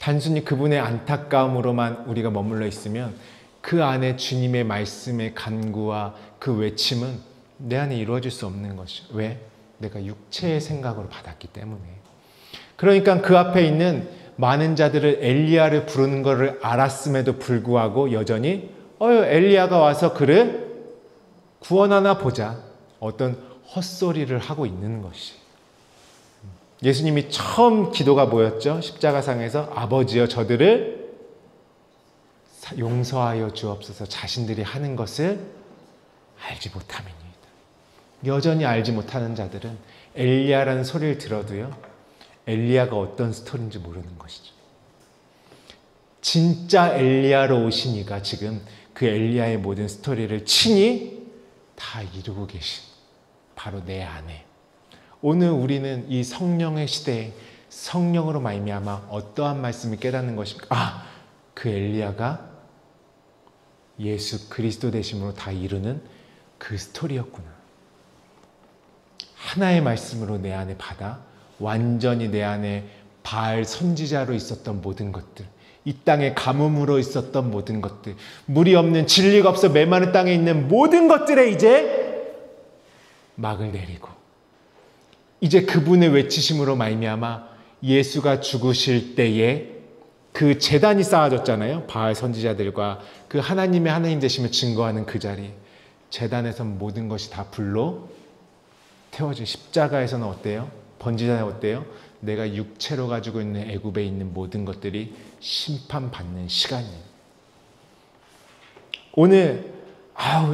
단순히 그분의 안타까움으로만 우리가 머물러 있으면 그 안에 주님의 말씀의 간구와 그 외침은 내 안에 이루어질 수 없는 것이죠. 왜? 내가 육체의 생각으로 받았기 때문에. 그러니까 그 앞에 있는 많은 자들을 엘리야를 부르는 것을 알았음에도 불구하고 여전히 엘리야가 와서 그를 구원하나 보자, 어떤 헛소리를 하고 있는 것이. 예수님이 처음 기도가 뭐였죠? 십자가상에서 아버지여 저들을 용서하여 주옵소서, 자신들이 하는 것을 알지 못함이니이다. 여전히 알지 못하는 자들은 엘리야라는 소리를 들어도요, 엘리야가 어떤 스토리인지 모르는 것이죠. 진짜 엘리야로 오신 이가 지금 그 엘리야의 모든 스토리를 친히 다 이루고 계신, 바로 내 안에. 오늘 우리는 이 성령의 시대에 성령으로 말미암아 어떠한 말씀을 깨닫는 것입니까? 그 엘리야가 예수 그리스도 되심으로 다 이루는 그 스토리였구나. 하나의 말씀으로 내 안에 받아 완전히 내 안에 바알 선지자로 있었던 모든 것들, 이 땅에 가뭄으로 있었던 모든 것들, 물이 없는, 진리가 없어 메마른 땅에 있는 모든 것들에 이제 막을 내리고, 이제 그분의 외치심으로 말미암아 예수가 죽으실 때에 그 제단이 쌓아졌잖아요. 바알 선지자들과 그 하나님의 하나님 되심을 증거하는 그 자리, 제단에서 모든 것이 다 불로 태워져. 십자가에서는 어때요? 번지자는 어때요? 내가 육체로 가지고 있는 애굽에 있는 모든 것들이 심판받는 시간이에요. 오늘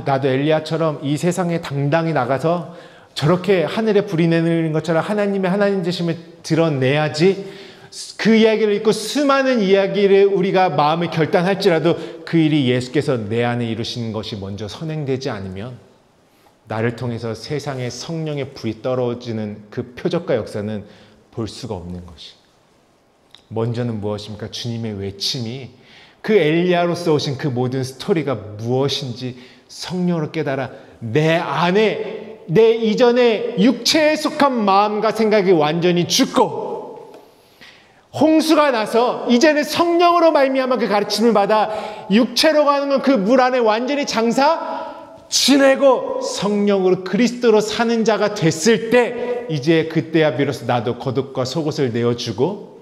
나도 엘리야처럼 이 세상에 당당히 나가서 저렇게 하늘에 불이 내리는 것처럼 하나님의 하나님 되심을 드러내야지, 그 이야기를 읽고 수많은 이야기를 우리가 마음에 결단할지라도 그 일이 예수께서 내 안에 이루시는 것이 먼저 선행되지 않으면 나를 통해서 세상에 성령의 불이 떨어지는 그 표적과 역사는 볼 수가 없는 것이. 먼저는 무엇입니까? 주님의 외침이, 그 엘리야로서 오신 그 모든 스토리가 무엇인지 성령으로 깨달아 내 안에 내 이전에 육체에 속한 마음과 생각이 완전히 죽고 홍수가 나서 이제는 성령으로 말미암아 그 가르침을 받아 육체로 가는 건 그 물 안에 완전히 지내고 성령으로 그리스도로 사는 자가 됐을 때 이제 그때야 비로소 나도 겉옷과 속옷을 내어주고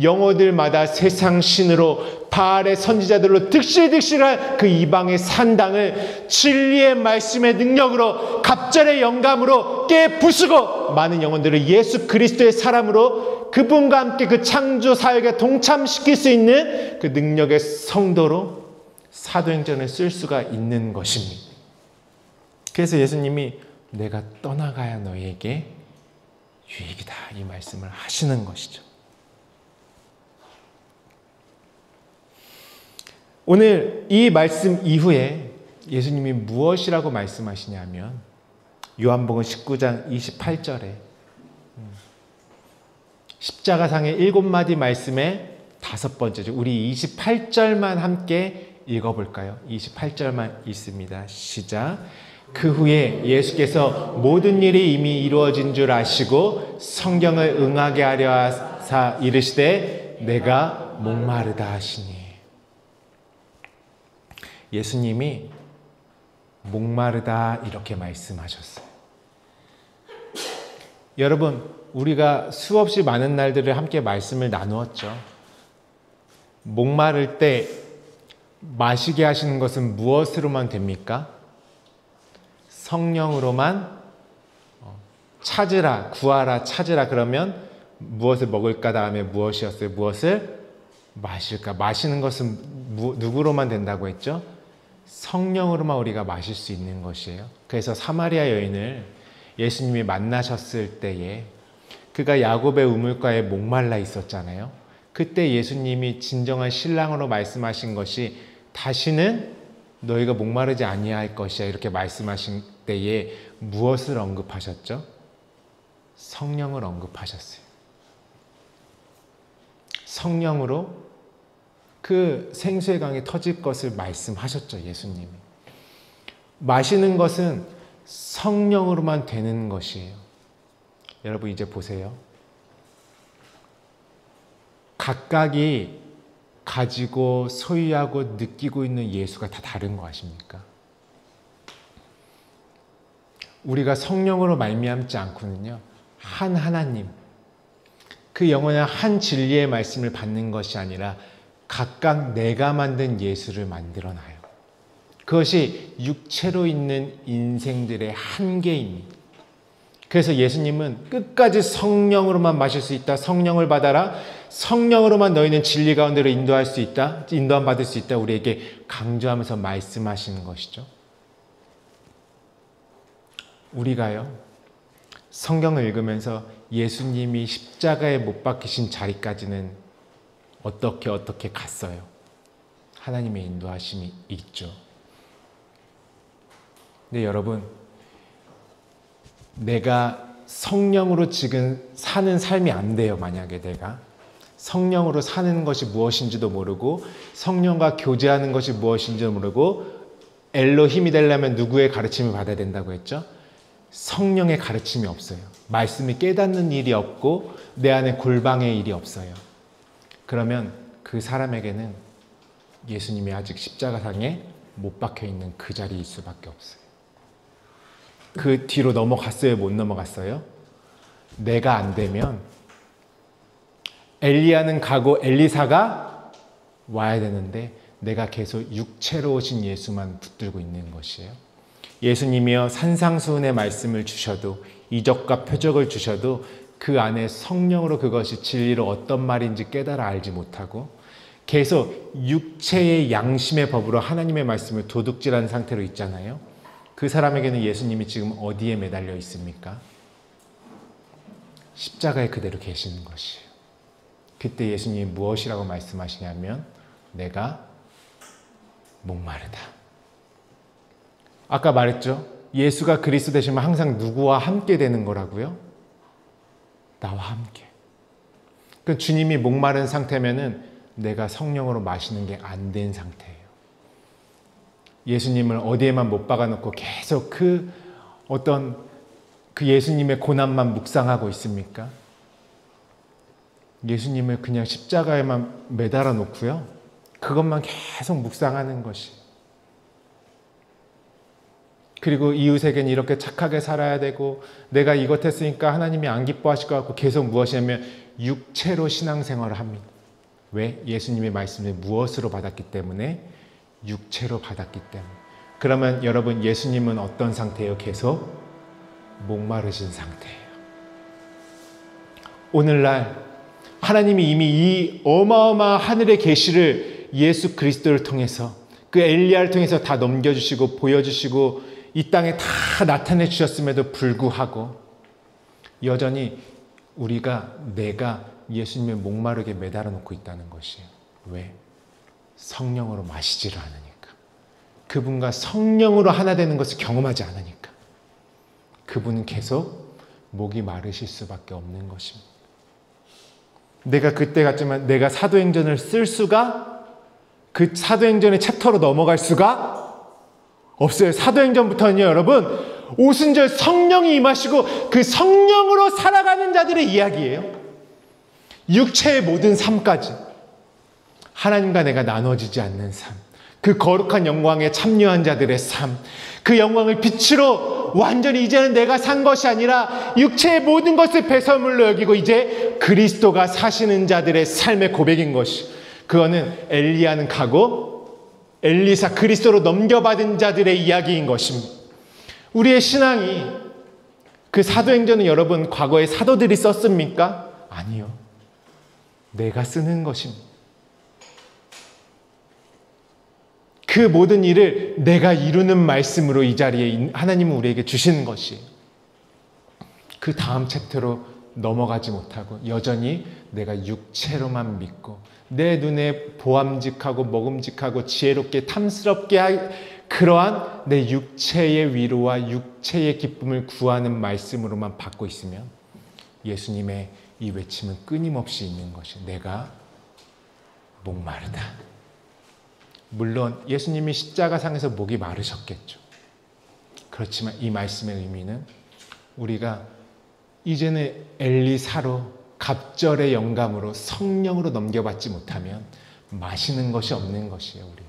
영혼들마다 세상 신으로 바알의 선지자들로 득실득실한 그 이방의 산당을 진리의 말씀의 능력으로 갑절의 영감으로 깨부수고 많은 영혼들을 예수 그리스도의 사람으로 그분과 함께 그 창조 사역에 동참시킬 수 있는 그 능력의 성도로 사도행전을 쓸 수가 있는 것입니다. 그래서 예수님이 내가 떠나가야 너에게 유익이다 이 말씀을 하시는 것이죠. 오늘 이 말씀 이후에 예수님이 무엇이라고 말씀하시냐면 요한복음 19장 28절에 십자가상의 7마디 말씀의 5번째죠. 우리 28절만 함께 읽어볼까요? 28절만 있습니다. 시작. 그 후에 예수께서 모든 일이 이미 이루어진 줄 아시고 성경을 응하게 하려 하사 이르시되 내가 목마르다 하시니. 예수님이 목마르다 이렇게 말씀하셨어요. 여러분, 우리가 수없이 많은 날들을 함께 말씀을 나누었죠. 목마를 때 마시게 하시는 것은 무엇으로만 됩니까? 성령으로만 찾으라, 구하라, 찾으라 그러면 무엇을 먹을까 다음에 무엇이었어요? 무엇을 마실까? 마시는 것은 누구로만 된다고 했죠? 성령으로만 우리가 마실 수 있는 것이에요. 그래서 사마리아 여인을 예수님이 만나셨을 때에 그가 야곱의 우물가에 목말라 있었잖아요. 그때 예수님이 진정한 신랑으로 말씀하신 것이 다시는 너희가 목마르지 아니할 것이야 이렇게 말씀하신 때에 무엇을 언급하셨죠? 성령을 언급하셨어요. 성령으로 그 생수의 강이 터질 것을 말씀하셨죠. 예수님이. 마시는 것은 성령으로만 되는 것이에요. 여러분 이제 보세요. 각각이 가지고 소유하고 느끼고 있는 예수가 다 다른 거 아십니까? 우리가 성령으로 말미암지 않고는요. 한 하나님, 그 영원한 한 진리의 말씀을 받는 것이 아니라 각각 내가 만든 예수를 만들어놔요. 그것이 육체로 있는 인생들의 한계입니다. 그래서 예수님은 끝까지 성령으로만 마실 수 있다. 성령을 받아라. 성령으로만 너희는 진리 가운데로 인도할 수 있다. 인도함 받을 수 있다. 우리에게 강조하면서 말씀하시는 것이죠. 우리가요. 성경을 읽으면서 예수님이 십자가에 못 박히신 자리까지는 어떻게 갔어요. 하나님의 인도하심이 있죠. 근데 여러분, 내가 성령으로 지금 사는 삶이 안 돼요. 만약에 내가 성령으로 사는 것이 무엇인지도 모르고 성령과 교제하는 것이 무엇인지도 모르고 엘로힘이 되려면 누구의 가르침을 받아야 된다고 했죠? 성령의 가르침이 없어요. 말씀을 깨닫는 일이 없고 내 안에 골방의 일이 없어요. 그러면 그 사람에게는 예수님이 아직 십자가상에 못 박혀 있는 그 자리일 수밖에 없어요. 그 뒤로 넘어갔어요? 못 넘어갔어요? 내가 안 되면 엘리야는 가고 엘리사가 와야 되는데 내가 계속 육체로 오신 예수만 붙들고 있는 것이에요. 예수님이여 산상수훈의 말씀을 주셔도 이적과 표적을 주셔도 그 안에 성령으로 그것이 진리로 어떤 말인지 깨달아 알지 못하고 계속 육체의 양심의 법으로 하나님의 말씀을 도둑질하는 상태로 있잖아요. 그 사람에게는 예수님이 지금 어디에 매달려 있습니까? 십자가에 그대로 계시는 것이에요. 그때 예수님이 무엇이라고 말씀하시냐면 내가 목마르다. 아까 말했죠. 예수가 그리스도 되시면 항상 누구와 함께 되는 거라고요? 나와 함께. 그 주님이 목마른 상태면은 내가 성령으로 마시는 게 안 된 상태예요. 예수님을 어디에만 못 박아놓고 계속 그 예수님의 고난만 묵상하고 있습니까? 예수님을 그냥 십자가에만 매달아 놓고요. 그것만 계속 묵상하는 것이. 그리고 이웃에게는 이렇게 착하게 살아야 되고 내가 이것 했으니까 하나님이 안 기뻐하실 것 같고 계속 무엇이냐면 육체로 신앙생활을 합니다. 왜? 예수님의 말씀을 무엇으로 받았기 때문에? 육체로 받았기 때문에. 그러면 여러분 예수님은 어떤 상태예요? 계속 목마르신 상태예요. 오늘날 하나님이 이미 이 어마어마한 하늘의 계시를 예수 그리스도를 통해서 그 엘리야를 통해서 다 넘겨주시고 보여주시고 이 땅에 다 나타내 주셨음에도 불구하고 여전히 내가 예수님의 목마르게 매달아 놓고 있다는 것이에요. 왜? 성령으로 마시지를 않으니까. 그분과 성령으로 하나 되는 것을 경험하지 않으니까. 그분은 계속 목이 마르실 수밖에 없는 것입니다. 내가 그때 같지만 내가 사도행전을 쓸 수가, 그 사도행전의 챕터로 넘어갈 수가 없어요. 사도행전부터는요, 여러분, 오순절 성령이 임하시고 그 성령으로 살아가는 자들의 이야기예요. 육체의 모든 삶까지 하나님과 내가 나눠지지 않는 삶, 그 거룩한 영광에 참여한 자들의 삶, 그 영광을 빛으로 완전히 이제는 내가 산 것이 아니라 육체의 모든 것을 배설물로 여기고 이제 그리스도가 사시는 자들의 삶의 고백인 것이, 그거는 엘리야는 가고 엘리사 그리스도로 넘겨받은 자들의 이야기인 것입니다. 우리의 신앙이, 그 사도행전은 여러분 과거에 사도들이 썼습니까? 아니요. 내가 쓰는 것입니다. 그 모든 일을 내가 이루는 말씀으로 이 자리에 하나님은 우리에게 주시는 것이에요. 그 다음 챕터로 넘어가지 못하고 여전히 내가 육체로만 믿고 내 눈에 보암직하고 먹음직하고 지혜롭게 탐스럽게 할 그러한 내 육체의 위로와 육체의 기쁨을 구하는 말씀으로만 받고 있으면 예수님의 이 외침은 끊임없이 있는 것이, 내가 목마르다. 물론 예수님이 십자가상에서 목이 마르셨겠죠. 그렇지만 이 말씀의 의미는 우리가 이제는 엘리사로 갑절의 영감으로 성령으로 넘겨받지 못하면 마시는 것이 없는 것이에요. 우리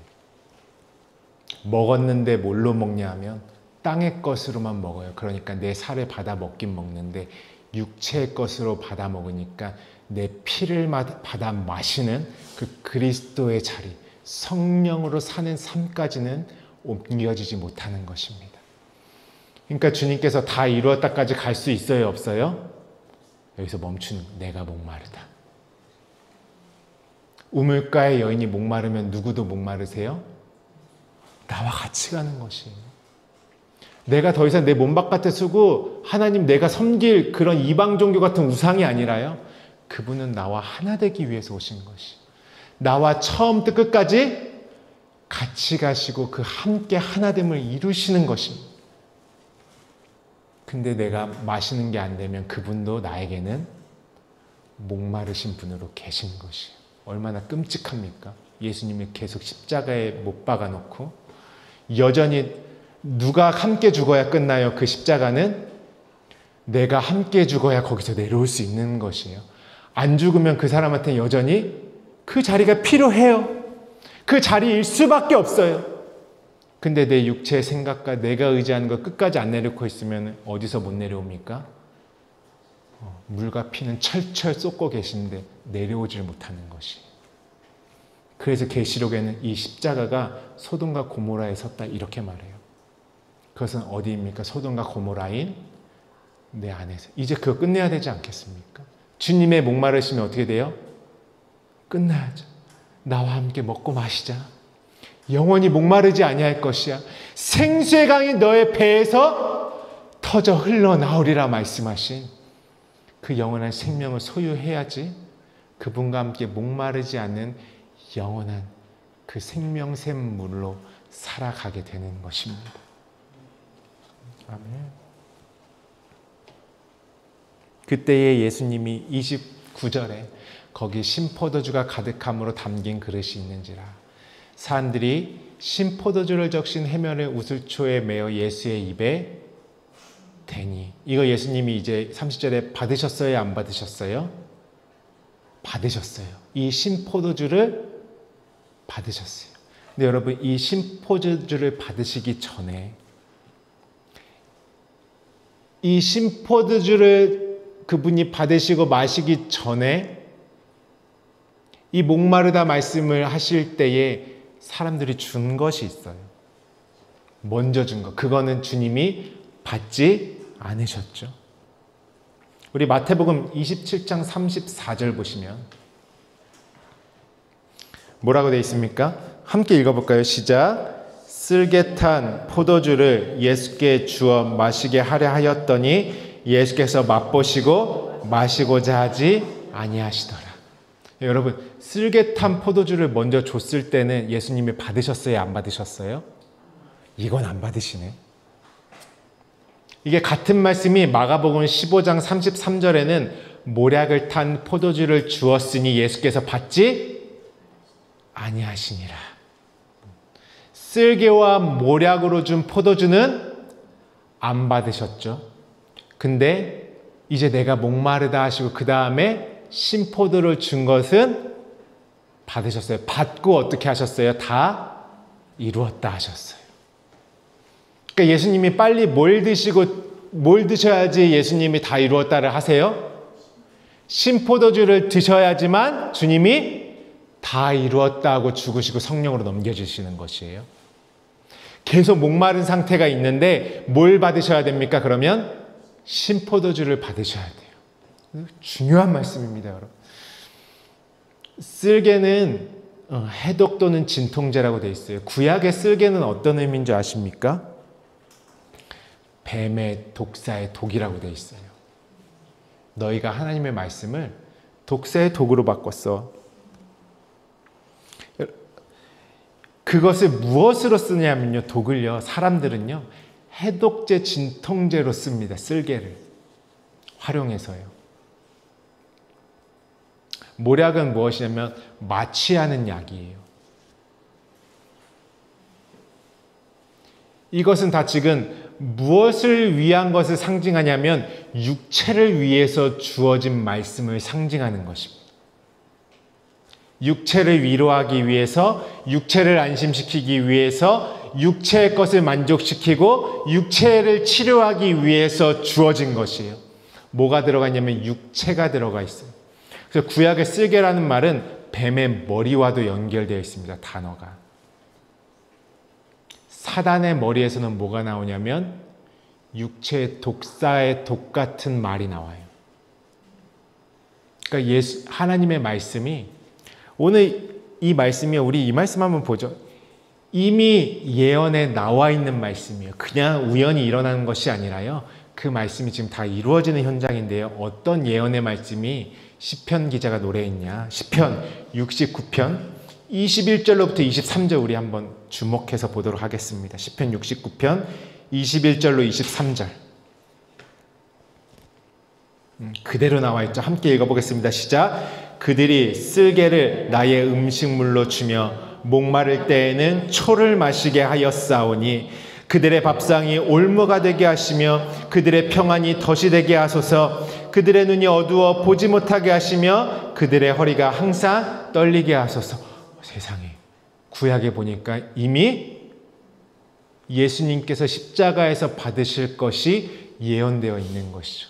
먹었는데 뭘로 먹냐 하면 땅의 것으로만 먹어요. 그러니까 내 살을 받아 먹긴 먹는데 육체의 것으로 받아 먹으니까 내 피를 받아 마시는 그 그리스도의 자리, 성령으로 사는 삶까지는 옮겨지지 못하는 것입니다. 그러니까 주님께서 다 이루었다까지 갈 수 있어요, 없어요? 여기서 멈추는, 내가 목마르다. 우물가의 여인이 목마르면 누구도 목마르세요? 나와 같이 가는 것이에요. 내가 더 이상 내 몸 바깥에 쓰고 하나님 내가 섬길 그런 이방 종교 같은 우상이 아니라요, 그분은 나와 하나 되기 위해서 오신 것이, 나와 처음부터 끝까지 같이 가시고 그 함께 하나됨을 이루시는 것입니다. 근데 내가 마시는 게 안 되면 그분도 나에게는 목마르신 분으로 계신 것이에요. 얼마나 끔찍합니까? 예수님이 계속 십자가에 못 박아놓고 여전히 누가 함께 죽어야 끝나요? 그 십자가는 내가 함께 죽어야 거기서 내려올 수 있는 것이에요. 안 죽으면 그 사람한테 여전히 그 자리가 필요해요. 그 자리일 수밖에 없어요. 근데 내 육체의 생각과 내가 의지하는 것 끝까지 안 내려놓고 있으면 어디서 못 내려옵니까? 물과 피는 철철 쏟고 계신데 내려오질 못하는 것이. 그래서 계시록에는 이 십자가가 소돔과 고모라에 섰다 이렇게 말해요. 그것은 어디입니까? 소돔과 고모라인 내 안에서. 이제 그거 끝내야 되지 않겠습니까? 주님의 목마르시면 어떻게 돼요? 끝나야죠. 나와 함께 먹고 마시자. 영원히 목마르지 아니할 것이야. 생수의 강이 너의 배에서 터져 흘러나오리라 말씀하신 그 영원한 생명을 소유해야지 그분과 함께 목마르지 않는 영원한 그 생명샘 물로 살아가게 되는 것입니다. 아멘. 그때에 예수님이 29절에 거기 신포도주가 가득함으로 담긴 그릇이 있는지라 사람들이 신포도주를 적신 해면을 우슬초에 매어 예수의 입에 대니. 이거 예수님이 이제 30절에 받으셨어요? 안 받으셨어요? 받으셨어요. 이 신포도주를 받으셨어요. 근데 여러분, 이 신포도주를 받으시기 전에, 이 신포도주를 그분이 받으시고 마시기 전에 이 목마르다 말씀을 하실 때에 사람들이 준 것이 있어요. 먼저 준 것. 그거는 주님이 받지 않으셨죠. 우리 마태복음 27장 34절 보시면 뭐라고 되어 있습니까? 함께 읽어볼까요? 시작. 쓸개 탄 포도주를 예수께 주어 마시게 하려 하였더니 예수께서 맛보시고 마시고자 하지 아니하시더라. 여러분, 쓸개 탄 포도주를 먼저 줬을 때는 예수님이 받으셨어요? 안 받으셨어요? 이건 안 받으시네. 이게 같은 말씀이 마가복음 15장 33절에는 모략을 탄 포도주를 주었으니 예수께서 받지 아니하시니라. 쓸개와 모략으로 준 포도주는 안 받으셨죠. 근데 이제 내가 목마르다 하시고 그 다음에 신포도를 준 것은 받으셨어요. 받고 어떻게 하셨어요? 다 이루었다 하셨어요. 그러니까 예수님이 빨리 뭘 드셔야지 예수님이 다 이루었다를 하세요? 신포도주를 드셔야지만 주님이 다 이루었다고 죽으시고 성령으로 넘겨주시는 것이에요. 계속 목마른 상태가 있는데 뭘 받으셔야 됩니까? 그러면 신포도주를 받으셔야 돼요. 중요한 말씀입니다, 여러분. 쓸개는 해독 또는 진통제라고 되어 있어요. 구약의 쓸개는 어떤 의미인 줄 아십니까? 뱀의 독사의 독이라고 되어 있어요. 너희가 하나님의 말씀을 독사의 독으로 바꿨어. 그것을 무엇으로 쓰냐면요, 독을요, 사람들은요 해독제, 진통제로 씁니다. 쓸개를 활용해서요. 모략은 무엇이냐면 마취하는 약이에요. 이것은 다 지금 무엇을 위한 것을 상징하냐면 육체를 위해서 주어진 말씀을 상징하는 것입니다. 육체를 위로하기 위해서, 육체를 안심시키기 위해서, 육체의 것을 만족시키고 육체를 치료하기 위해서 주어진 것이에요. 뭐가 들어가 있냐면 육체가 들어가 있어요. 그래서 구약의 쓸개라는 말은 뱀의 머리와도 연결되어 있습니다. 단어가. 사단의 머리에서는 뭐가 나오냐면 육체의 독사의 독 같은 말이 나와요. 그러니까 하나님의 말씀이, 오늘 이 말씀이, 우리 이 말씀 한번 보죠. 이미 예언에 나와 있는 말씀이에요. 그냥 우연히 일어나는 것이 아니라요, 그 말씀이 지금 다 이루어지는 현장인데요. 어떤 예언의 말씀이 시편 기자가 노래했냐. 시편 69편 21절로부터 23절 우리 한번 주목해서 보도록 하겠습니다. 시편 69편 21절로 23절 그대로 나와 있죠. 함께 읽어보겠습니다. 시작. 그들이 쓸개를 나의 음식물로 주며 목마를 때에는 초를 마시게 하였사오니 그들의 밥상이 올무가 되게 하시며 그들의 평안이 덫이 되게 하소서. 그들의 눈이 어두워 보지 못하게 하시며 그들의 허리가 항상 떨리게 하소서. 세상에, 구약에 보니까 이미 예수님께서 십자가에서 받으실 것이 예언되어 있는 것이죠.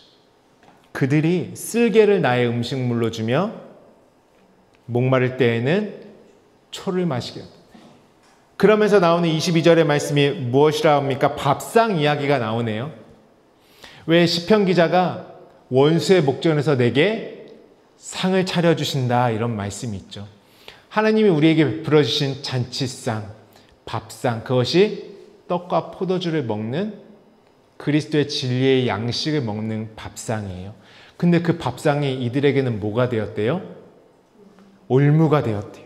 그들이 쓸개를 나의 음식물로 주며 목마를 때에는 초를 마시게 합니다. 그러면서 나오는 22절의 말씀이 무엇이라 합니까? 밥상 이야기가 나오네요. 왜 시편 기자가 원수의 목전에서 내게 상을 차려주신다, 이런 말씀이 있죠. 하나님이 우리에게 베풀어 주신 잔치상, 밥상, 그것이 떡과 포도주를 먹는 그리스도의 진리의 양식을 먹는 밥상이에요. 근데 그 밥상이 이들에게는 뭐가 되었대요? 올무가 되었대요.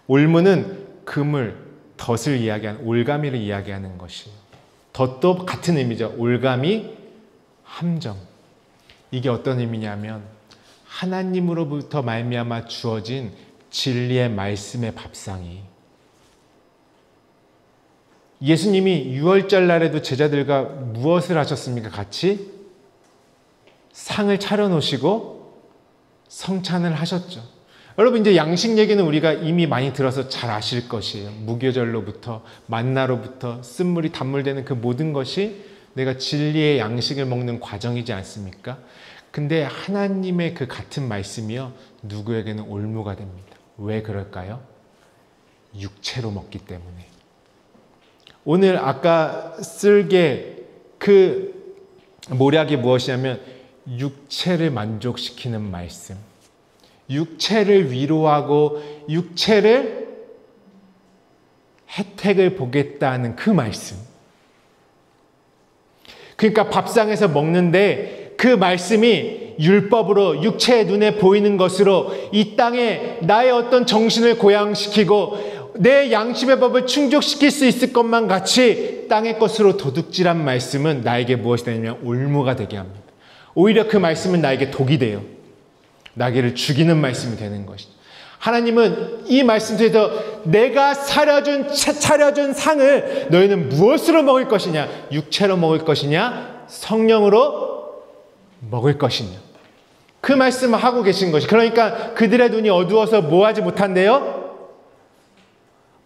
올무는 그물, 덫을 이야기하는, 올가미를 이야기하는 것이에요. 덫도 같은 의미죠. 올가미, 함정. 이게 어떤 의미냐면 하나님으로부터 말미암아 주어진 진리의 말씀의 밥상이 예수님이 유월절 날에도 제자들과 무엇을 하셨습니까? 같이 상을 차려놓으시고 성찬을 하셨죠. 여러분, 이제 양식 얘기는 우리가 이미 많이 들어서 잘 아실 것이에요. 무교절로부터 만나로부터 쓴물이 단물되는 그 모든 것이 내가 진리의 양식을 먹는 과정이지 않습니까? 근데 하나님의 그 같은 말씀이요, 누구에게는 올무가 됩니다. 왜 그럴까요? 육체로 먹기 때문에. 오늘 아까 쓸게 그 모략이 무엇이냐면 육체를 만족시키는 말씀, 육체를 위로하고 육체를 혜택을 보겠다는 그 말씀. 그러니까 밥상에서 먹는데 그 말씀이 율법으로 육체의 눈에 보이는 것으로 이 땅에 나의 어떤 정신을 고양시키고 내 양심의 법을 충족시킬 수 있을 것만 같이 땅의 것으로 도둑질한 말씀은 나에게 무엇이 되냐면 올무가 되게 합니다. 오히려 그 말씀은 나에게 독이 돼요. 나를 죽이는 말씀이 되는 것이죠. 하나님은 이 말씀 속에서 내가 차려준 상을 너희는 무엇으로 먹을 것이냐? 육체로 먹을 것이냐? 성령으로 먹을 것이냐? 그 말씀을 하고 계신 것이. 그러니까 그들의 눈이 어두워서 뭐 하지 못한대요?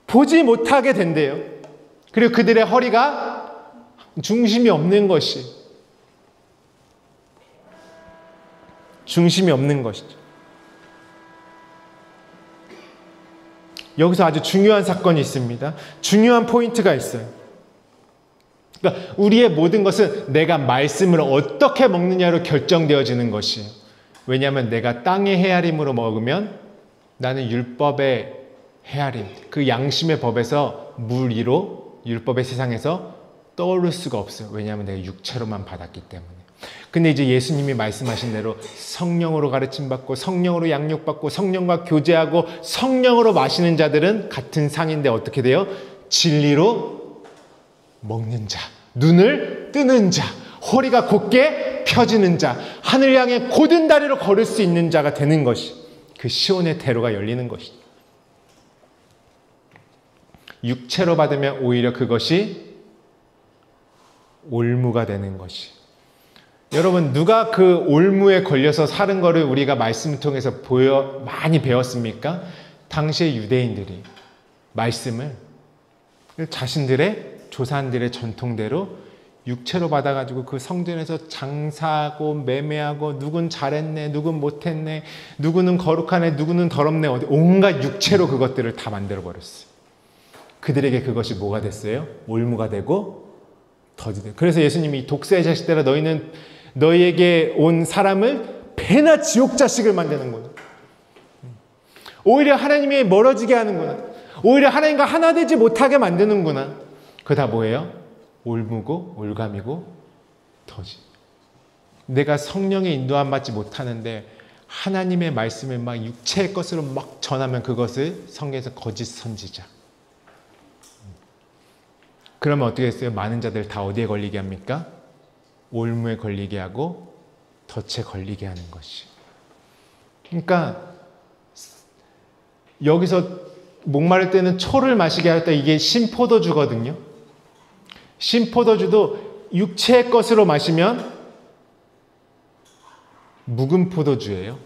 보지 못하게 된대요. 그리고 그들의 허리가 중심이 없는 것이. 중심이 없는 것이죠. 여기서 아주 중요한 사건이 있습니다. 중요한 포인트가 있어요. 그러니까 우리의 모든 것은 내가 말씀을 어떻게 먹느냐로 결정되어지는 것이에요. 왜냐하면 내가 땅의 헤아림으로 먹으면 나는 율법의 헤아림, 그 양심의 법에서 물 위로 율법의 세상에서 떠오를 수가 없어요. 왜냐하면 내가 육체로만 받았기 때문에. 근데 이제 예수님이 말씀하신 대로 성령으로 가르침받고 성령으로 양육받고 성령과 교제하고 성령으로 마시는 자들은 같은 상인데 어떻게 돼요? 진리로 먹는 자, 눈을 뜨는 자, 허리가 곧게 펴지는 자, 하늘 향해 곧은 다리로 걸을 수 있는 자가 되는 것이, 그 시온의 대로가 열리는 것이죠. 육체로 받으면 오히려 그것이 올무가 되는 것이. 여러분, 누가 그 올무에 걸려서 사는 거를 우리가 말씀을 통해서 많이 배웠습니까? 당시의 유대인들이 말씀을 자신들의 조상들의 전통대로 육체로 받아가지고 그 성전에서 장사하고 매매하고, 누군 잘했네, 누군 못했네, 누구는 거룩하네, 누구는 더럽네, 온갖 육체로 그것들을 다 만들어버렸어요. 그들에게 그것이 뭐가 됐어요? 올무가 되고 덫이 돼요. 그래서 예수님이 독사의 자식들아, 너희는 너희에게 온 사람을 배나 지옥 자식을 만드는구나. 오히려 하나님이 멀어지게 하는구나. 오히려 하나님과 하나 되지 못하게 만드는구나. 그거 다 뭐예요? 올무고 올감이고 덫이. 내가 성령의 인도함 받지 못하는데 하나님의 말씀을 막 육체의 것으로 막 전하면 그것을 성경에서 거짓 선지자. 그러면 어떻게 했어요? 많은 자들 다 어디에 걸리게 합니까? 올무에 걸리게 하고 덫에 걸리게 하는 것이. 그러니까 여기서 목마를 때는 초를 마시게 할 때 이게 신포도주거든요. 신포도주도 육체의 것으로 마시면 묵은 포도주예요.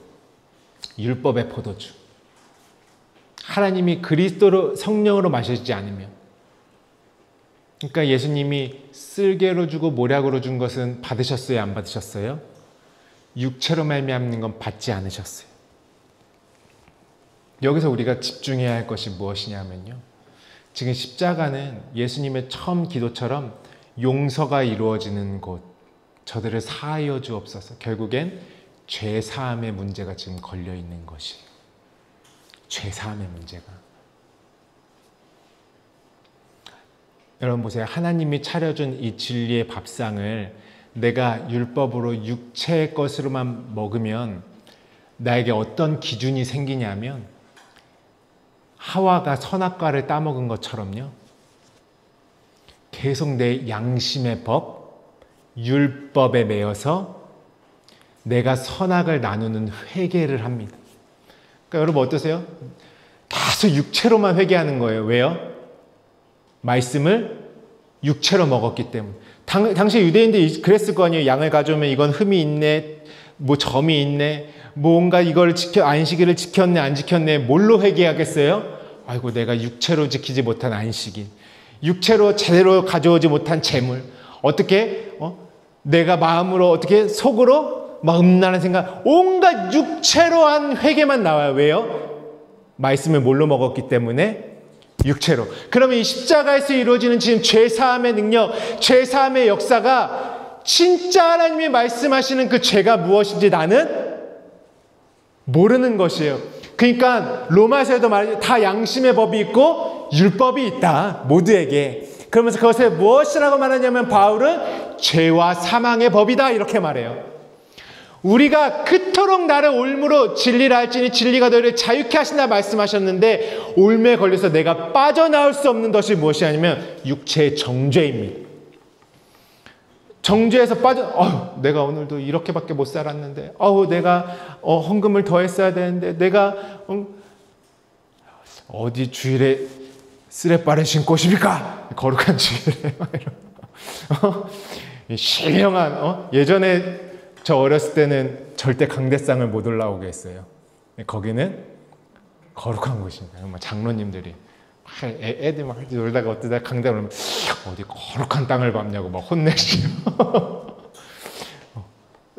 율법의 포도주. 하나님이 그리스도로 성령으로 마시지 않으면. 그러니까 예수님이 쓸개로 주고 모략으로 준 것은 받으셨어요? 안 받으셨어요? 육체로 말미암는 건 받지 않으셨어요. 여기서 우리가 집중해야 할 것이 무엇이냐면요, 지금 십자가는 예수님의 처음 기도처럼 용서가 이루어지는 곳, 저들을 사하여 주옵소서. 결국엔 죄사함의 문제가 지금 걸려있는 것이에요. 죄사함의 문제가. 여러분 보세요. 하나님이 차려준 이 진리의 밥상을 내가 율법으로 육체의 것으로만 먹으면 나에게 어떤 기준이 생기냐면, 하와가 선악과를 따먹은 것처럼요, 계속 내 양심의 법, 율법에 매여서 내가 선악을 나누는 회개를 합니다. 그러니까 여러분 어떠세요? 계속 육체로만 회개하는 거예요. 왜요? 말씀을 육체로 먹었기 때문에. 당시 유대인들이 그랬을 거 아니에요. 양을 가져오면 이건 흠이 있네, 뭐 점이 있네, 뭔가 이걸 안식일을 지켰네 안 지켰네, 뭘로 회개하겠어요? 아이고, 내가 육체로 지키지 못한 안식일, 육체로 제대로 가져오지 못한 재물, 어떻게 내가 마음으로 어떻게 속으로 막 음란한 생각, 온갖 육체로 한 회개만 나와요. 왜요? 말씀을 뭘로 먹었기 때문에? 육체로. 그러면 이 십자가에서 이루어지는 지금 죄사함의 능력, 죄사함의 역사가 진짜 하나님이 말씀하시는 그 죄가 무엇인지 나는 모르는 것이에요. 그러니까 로마서에도 말하죠. 다 양심의 법이 있고 율법이 있다. 모두에게. 그러면서 그것을 무엇이라고 말하냐면 바울은 죄와 사망의 법이다. 이렇게 말해요. 우리가 그토록 나를 올무로 진리를 알지니 진리가 너희를 자유케 하신다 말씀하셨는데, 올무에 걸려서 내가 빠져나올 수 없는 것이 무엇이냐면 육체의 정죄입니다. 정죄에서 내가 오늘도 이렇게밖에 못 살았는데, 내가 헌금을 더 했어야 되는데, 내가 어디 주일에 쓰레빠를 신고 오십니까? 거룩한 주일에 신령한 예전에 저 어렸을 때는 절대 강대상을 못 올라오게 했어요. 거기는 거룩한 곳입니다. 장로님들이 애들 막 놀다가 어쩌다 강대 오르면 어디 거룩한 땅을 밟냐고 막 혼내시고.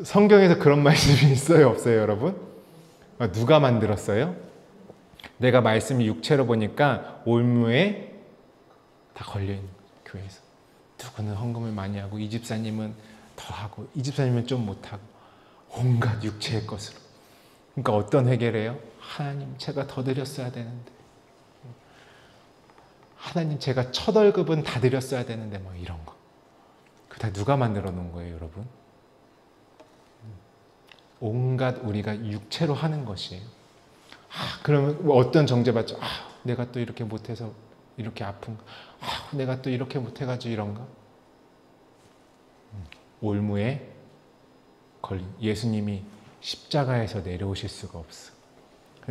성경에서 그런 말씀이 있어요, 없어요, 여러분? 누가 만들었어요? 내가 말씀이 육체로 보니까 올무에 다 걸려있는 교회에서. 누구는 헌금을 많이 하고, 이 집사님은 더 하고, 이 집사님은 좀 못하고, 온갖 육체의 것으로. 그러니까 어떤 회개를 해요? 하나님, 제가 더 드렸어야 되는데, 하나님, 제가 첫 월급은 다 드렸어야 되는데, 뭐 이런 거. 그 다 누가 만들어 놓은 거예요, 여러분? 온갖 우리가 육체로 하는 것이에요. 그러면 어떤 정죄 받죠? 내가 또 이렇게 못해서 이렇게 아픈가? 내가 또 이렇게 못해가지고 이런가? 올무에 걸린 예수님이 십자가에서 내려오실 수가 없어.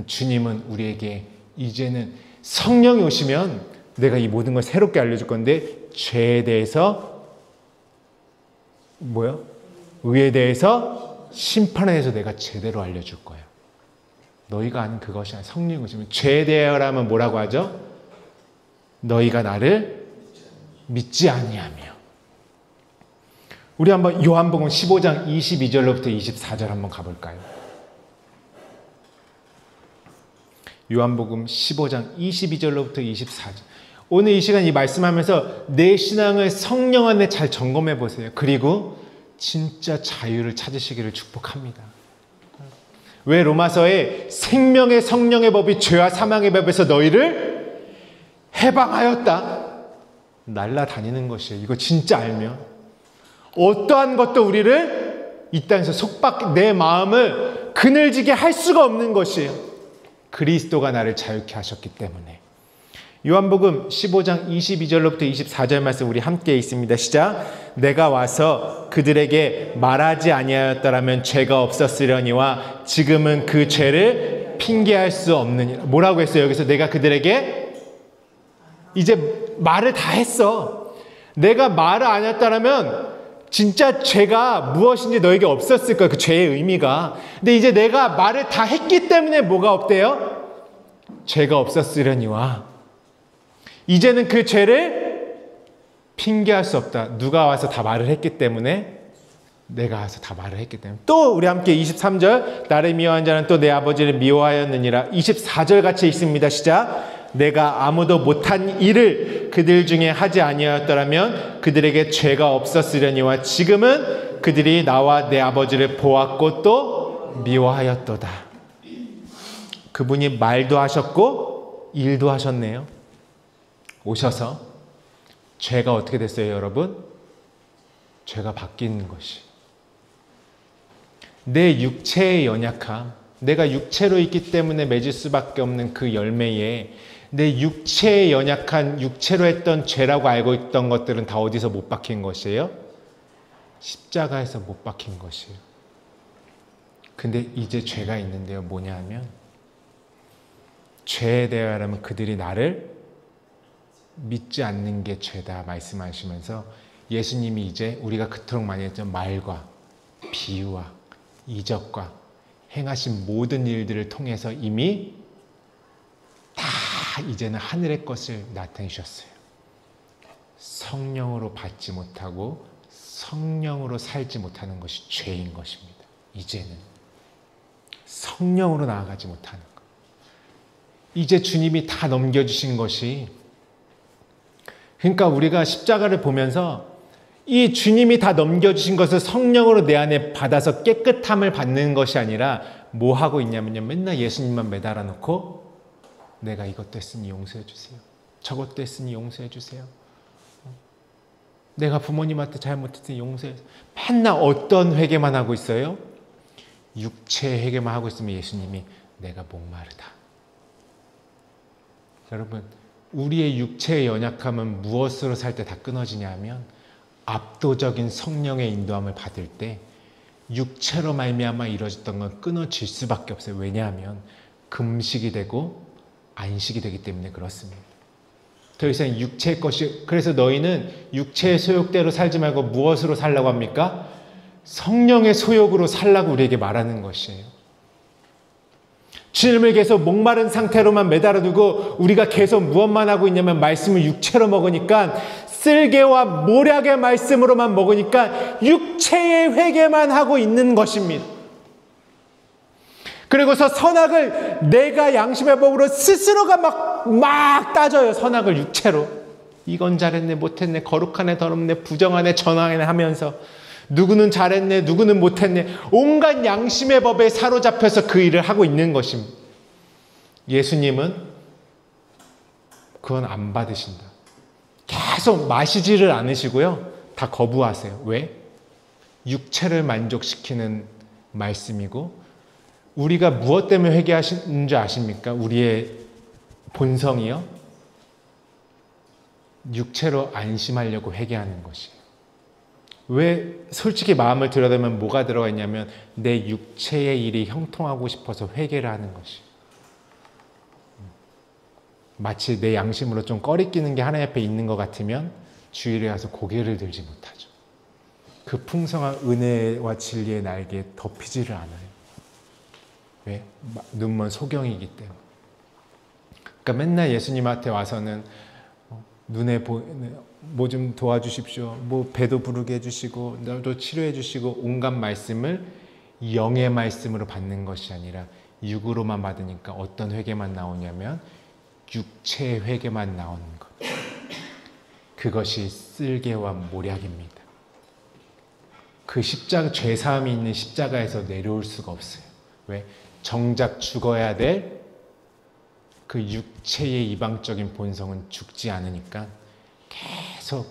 주님은 우리에게 이제는 성령이 오시면 내가 이 모든 걸 새롭게 알려줄 건데, 죄에 대해서 의에 대해서 심판에 대해서 내가 제대로 알려줄 거야. 너희가 아는 그것이 아니라 성령이 오시면, 죄에 대하여라면 뭐라고 하죠? 너희가 나를 믿지 아니하며. 우리 한번 요한복음 15장 22절로부터 24절 한번 가볼까요? 요한복음 15장 22절로부터 24절. 오늘 이 시간 이 말씀하면서 내 신앙을 성령 안에 잘 점검해 보세요. 그리고 진짜 자유를 찾으시기를 축복합니다. 왜 로마서에 생명의 성령의 법이 죄와 사망의 법에서 너희를 해방하였다. 날라다니는 것이에요. 이거 진짜 알면. 어떠한 것도 우리를 이 땅에서 내 마음을 그늘지게 할 수가 없는 것이에요. 그리스도가 나를 자유케 하셨기 때문에. 요한복음 15장 22절로부터 24절 말씀 우리 함께 있습니다. 시작. 내가 와서 그들에게 말하지 아니하였더라면 죄가 없었으려니와 지금은 그 죄를 핑계할 수 없느니라. 뭐라고 했어요? 여기서 내가 그들에게 이제 말을 다 했어. 내가 말을 안 했다라면 진짜 죄가 무엇인지 너에게 없었을 거야. 그 죄의 의미가. 근데 이제 내가 말을 다 했기 때문에 뭐가 없대요? 죄가 없었으려니와 이제는 그 죄를 핑계할 수 없다. 누가 와서 다 말을 했기 때문에, 내가 와서 다 말을 했기 때문에. 또 우리 함께 23절. 나를 미워한 자는 또 내 아버지를 미워하였느니라. 24절 같이 있습니다. 시작. 내가 아무도 못한 일을 그들 중에 하지 아니하였더라면 그들에게 죄가 없었으려니와 지금은 그들이 나와 내 아버지를 보았고 또 미워하였도다. 그분이 말도 하셨고 일도 하셨네요. 오셔서 죄가 어떻게 됐어요, 여러분? 죄가 바뀌는 것이. 내 육체의 연약함, 내가 육체로 있기 때문에 맺을 수밖에 없는 그 열매에 내 육체의 연약한 육체로 했던 죄라고 알고 있던 것들은 다 어디서 못 박힌 것이에요? 십자가에서 못 박힌 것이에요. 근데 이제 죄가 있는데요. 뭐냐 하면 죄에 대하여라면 그들이 나를 믿지 않는 게 죄다 말씀하시면서 예수님이 이제 우리가 그토록 많이 했던 말과 비유와 이적과 행하신 모든 일들을 통해서 이미 다 이제는 하늘의 것을 나타내셨어요. 성령으로 받지 못하고 성령으로 살지 못하는 것이 죄인 것입니다. 이제는 성령으로 나아가지 못하는 것. 이제 주님이 다 넘겨주신 것이, 그러니까 우리가 십자가를 보면서 이 주님이 다 넘겨주신 것을 성령으로 내 안에 받아서 깨끗함을 받는 것이 아니라 뭐 하고 있냐면요, 맨날 예수님만 매달아 놓고 내가 이것도 했으니 용서해 주세요, 저것도 했으니 용서해 주세요, 내가 부모님한테 잘못했으니 용서해 주세요. 맨날 어떤 회개만 하고 있어요? 육체의 회개만 하고 있으면 예수님이 내가 목마르다. 여러분, 우리의 육체의 연약함은 무엇으로 살 때 다 끊어지냐 하면 압도적인 성령의 인도함을 받을 때 육체로 말미암아 이루어졌던 건 끊어질 수밖에 없어요. 왜냐하면 금식이 되고 안식이 되기 때문에 그렇습니다. 더 이상 육체의 것이, 그래서 너희는 육체의 소욕대로 살지 말고 무엇으로 살라고 합니까? 성령의 소욕으로 살라고 우리에게 말하는 것이에요. 주님을 계속 목마른 상태로만 매달아 두고 우리가 계속 무엇만 하고 있냐면 말씀을 육체로 먹으니까, 쓸개와 모략의 말씀으로만 먹으니까 육체의 회개만 하고 있는 것입니다. 그리고서 선악을 내가 양심의 법으로 스스로가 막 따져요. 선악을 육체로. 이건 잘했네, 못했네, 거룩하네, 더럽네, 부정하네, 전화하네 하면서 누구는 잘했네, 누구는 못했네, 온갖 양심의 법에 사로잡혀서 그 일을 하고 있는 것입니다. 예수님은 그건 안 받으신다. 계속 마시지를 않으시고요, 다 거부하세요. 왜? 육체를 만족시키는 말씀이고, 우리가 무엇 때문에 회개하시는 줄 아십니까? 우리의 본성이요, 육체로 안심하려고 회개하는 것이에요. 왜? 솔직히 마음을 들여다보면 뭐가 들어가 있냐면 내 육체의 일이 형통하고 싶어서 회개를 하는 것이에요. 마치 내 양심으로 좀 꺼리끼는 게 하나님 앞에 있는 것 같으면 주일에 와서 고개를 들지 못하죠. 그 풍성한 은혜와 진리의 날개에 덮이지를 않아요. 왜? 눈먼 소경이기 때문에. 그러니까 맨날 예수님한테 와서는 눈에 뭐 좀 도와주십시오, 뭐 배도 부르게 해주시고 나도 치료해 주시고, 온갖 말씀을 영의 말씀으로 받는 것이 아니라 육으로만 받으니까 어떤 회개만 나오냐면 육체의 회개만 나오는 것. 그것이 쓸개와 모략입니다. 그 십자가, 죄사함이 있는 십자가에서 내려올 수가 없어요. 왜? 정작 죽어야 될 그 육체의 이방적인 본성은 죽지 않으니까 계속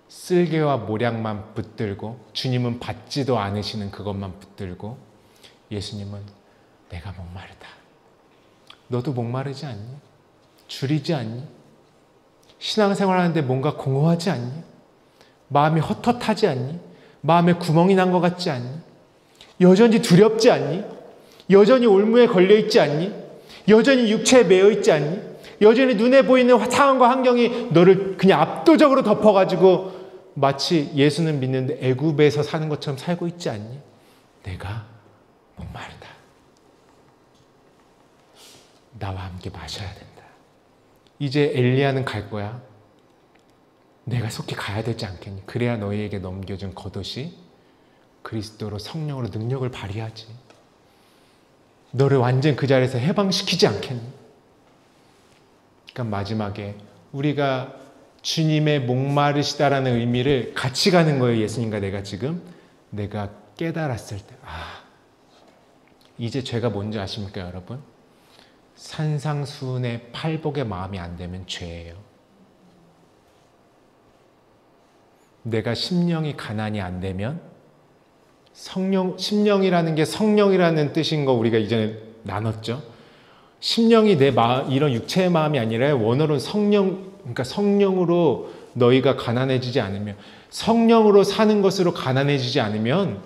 쓸개와 모략만 붙들고, 주님은 받지도 않으시는 그것만 붙들고, 예수님은 내가 목마르다. 너도 목마르지 않니? 줄이지 않니? 신앙생활 하는데 뭔가 공허하지 않니? 마음이 헛헛하지 않니? 마음에 구멍이 난 것 같지 않니? 여전히 두렵지 않니? 여전히 올무에 걸려있지 않니? 여전히 육체에 매여있지 않니? 여전히 눈에 보이는 상황과 환경이 너를 그냥 압도적으로 덮어가지고 마치 예수는 믿는데 애굽에서 사는 것처럼 살고 있지 않니? 내가 목마르다. 나와 함께 마셔야 된다. 이제 엘리야는 갈 거야. 내가 속히 가야 되지 않겠니? 그래야 너희에게 넘겨준 겉옷이 그리스도로 성령으로 능력을 발휘하지. 너를 완전 그 자리에서 해방시키지 않겠니? 그러니까 마지막에 우리가 주님의 목마르시다라는 의미를 같이 가는 거예요. 예수님과 내가 지금. 내가 깨달았을 때, 이제 죄가 뭔지 아십니까, 여러분? 산상수훈의 팔복의 마음이 안 되면 죄예요. 내가 심령이 가난이 안 되면, 심령이라는 게 성령이라는 뜻인 거 우리가 이전에 나눴죠. 심령이 내 마음, 이런 육체의 마음이 아니라 원어로는 성령, 그러니까 성령으로 너희가 가난해지지 않으면, 성령으로 사는 것으로 가난해지지 않으면,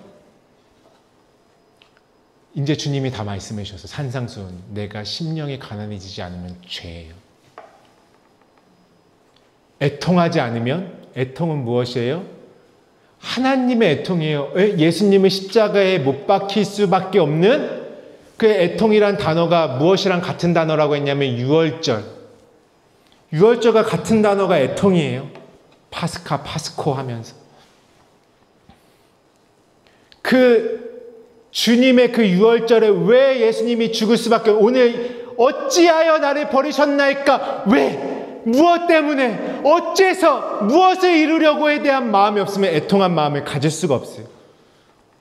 이제 주님이 다 말씀해 주셔서 산상수훈, 내가 심령이 가난해지지 않으면 죄예요. 애통하지 않으면, 애통은 무엇이에요? 하나님의 애통이에요. 예수님을 십자가에 못 박힐 수밖에 없는 그 애통이란 단어가 무엇이랑 같은 단어라고 했냐면 유월절. 유월절과 같은 단어가 애통이에요. 파스카, 파스코 하면서. 그 주님의 그 유월절에 왜 예수님이 죽을 수밖에, 오늘 어찌하여 나를 버리셨나이까? 왜? 무엇 때문에? 어째서? 무엇을 이루려고에 대한 마음이 없으면 애통한 마음을 가질 수가 없어요.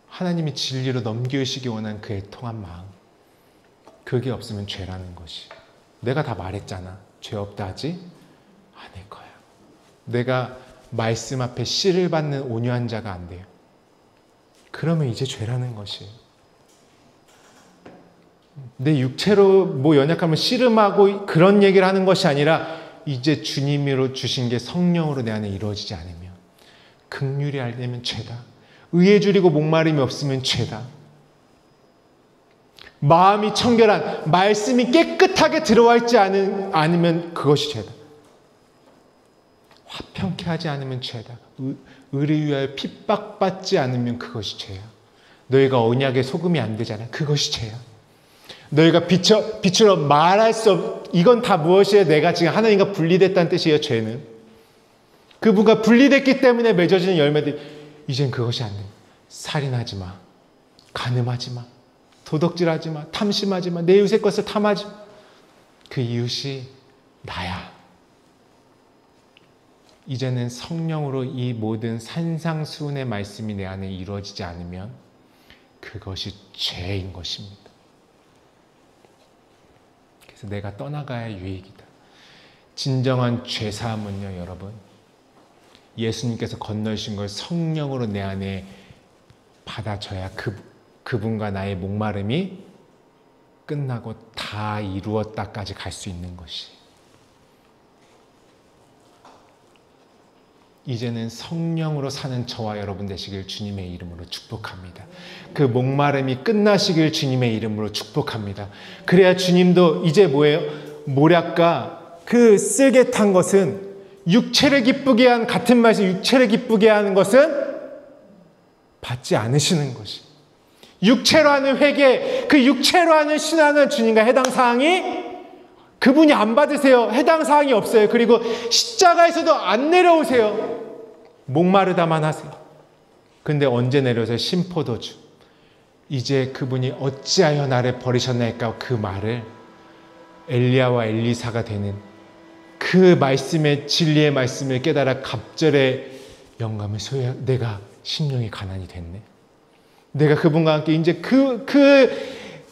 하나님이 진리로 넘기시기 원하는 그 애통한 마음. 그게 없으면 죄라는 것이. 내가 다 말했잖아. 죄 없다 하지 않을 거야. 내가 말씀 앞에 씨를 받는 온유한 자가 안 돼요. 그러면 이제 죄라는 것이에요. 내 육체로 뭐 연약하면 씨름하고 그런 얘기를 하는 것이 아니라 이제 주님으로 주신 게 성령으로 내 안에 이루어지지 않으면, 긍휼이 알되면 죄다. 의에 줄이고 목마름이 없으면 죄다. 마음이 청결한, 말씀이 깨끗하게 들어와 있지 않으면 그것이 죄다. 화평케 하지 않으면 죄다. 의를 위하여 핍박받지 않으면 그것이 죄야. 너희가 언약의 소금이 안 되잖아. 그것이 죄야. 너희가 빛으로 말할 수 없, 이건 다 무엇이에요? 내가 지금 하나님과 분리됐다는 뜻이에요. 죄는 그분과 분리됐기 때문에 맺어지는 열매들. 이젠 그것이 안 돼. 살인하지 마, 간음하지 마, 도덕질하지 마, 탐심하지 마, 내 이웃의 것을 탐하지 마. 그 이웃이 나야. 이제는 성령으로 이 모든 산상수훈의 말씀이 내 안에 이루어지지 않으면 그것이 죄인 것입니다. 그래서 내가 떠나가야 유익이다. 진정한 죄사함은요, 여러분, 예수님께서 건너주신 걸 성령으로 내 안에 받아줘야 그분과 나의 목마름이 끝나고 다 이루었다까지 갈 수 있는 것이. 이제는 성령으로 사는 저와 여러분 되시길 주님의 이름으로 축복합니다. 그 목마름이 끝나시길 주님의 이름으로 축복합니다. 그래야 주님도 이제 뭐예요? 모략과 그 쓸개 탄 것은 육체를 기쁘게 한, 같은 말씀 육체를 기쁘게 하는 것은 받지 않으시는 것이. 육체로 하는 회개, 그 육체로 하는 신앙은 주님과 해당 사항이 그분이 안 받으세요. 해당 사항이 없어요. 그리고 십자가에서도 안 내려오세요. 목마르다만 하세요. 근데 언제 내려오세요? 심포도주. 이제 그분이 어찌하여 나를 버리셨나이까? 그 말을 엘리야와 엘리사가 되는 그 말씀의 진리의 말씀을 깨달아 갑절의 영감을 소유하. 내가 심령이 가난이 됐네. 내가 그분과 함께 이제 그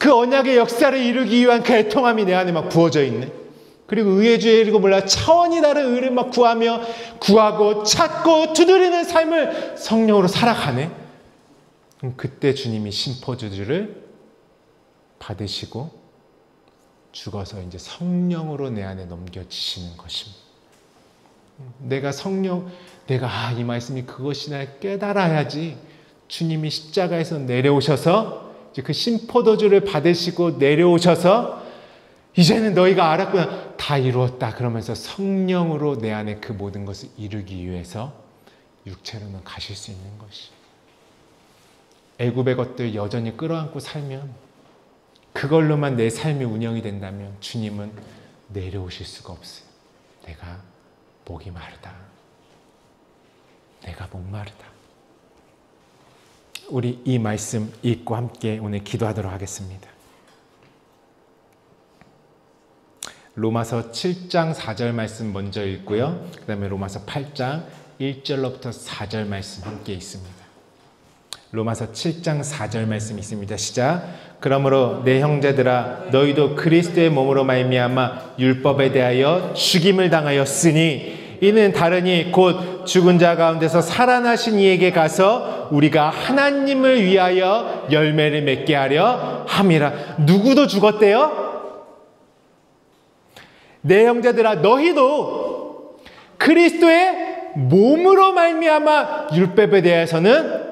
언약의 역사를 이루기 위한 그 애통함이 내 안에 막 부어져 있네. 그리고 의의 주에 이르고 몰라 차원이 다른 의를 막 구하고 찾고 두드리는 삶을 성령으로 살아가네. 그때 주님이 심포주주를 받으시고 죽어서 이제 성령으로 내 안에 넘겨지시는 것입니다. 내가 이 말씀이 그것이나 깨달아야지. 주님이 십자가에서 내려오셔서 이제 그 심포도주를 받으시고 내려오셔서 이제는 너희가 알았구나. 다 이루었다. 그러면서 성령으로 내 안에 그 모든 것을 이루기 위해서 육체로는 가실 수 있는 것이. 애굽의 것들 여전히 끌어안고 살면, 그걸로만 내 삶이 운영이 된다면 주님은 내려오실 수가 없어요. 내가 목이 마르다. 내가 목마르다. 우리 이 말씀 읽고 함께 오늘 기도하도록 하겠습니다. 로마서 7장 4절 말씀 먼저 읽고요. 그 다음에 로마서 8장 1절로부터 4절 말씀 함께 있습니다. 로마서 7장 4절 말씀 있습니다. 시작. 그러므로 내 형제들아 너희도 그리스도의 몸으로 말미암아 율법에 대하여 죽임을 당하였으니 이는 다르니 곧 죽은 자 가운데서 살아나신 이에게 가서 우리가 하나님을 위하여 열매를 맺게 하려 함이라. 누구도 죽었대요? 내 형제들아 너희도 그리스도의 몸으로 말미암아 율법에 대해서는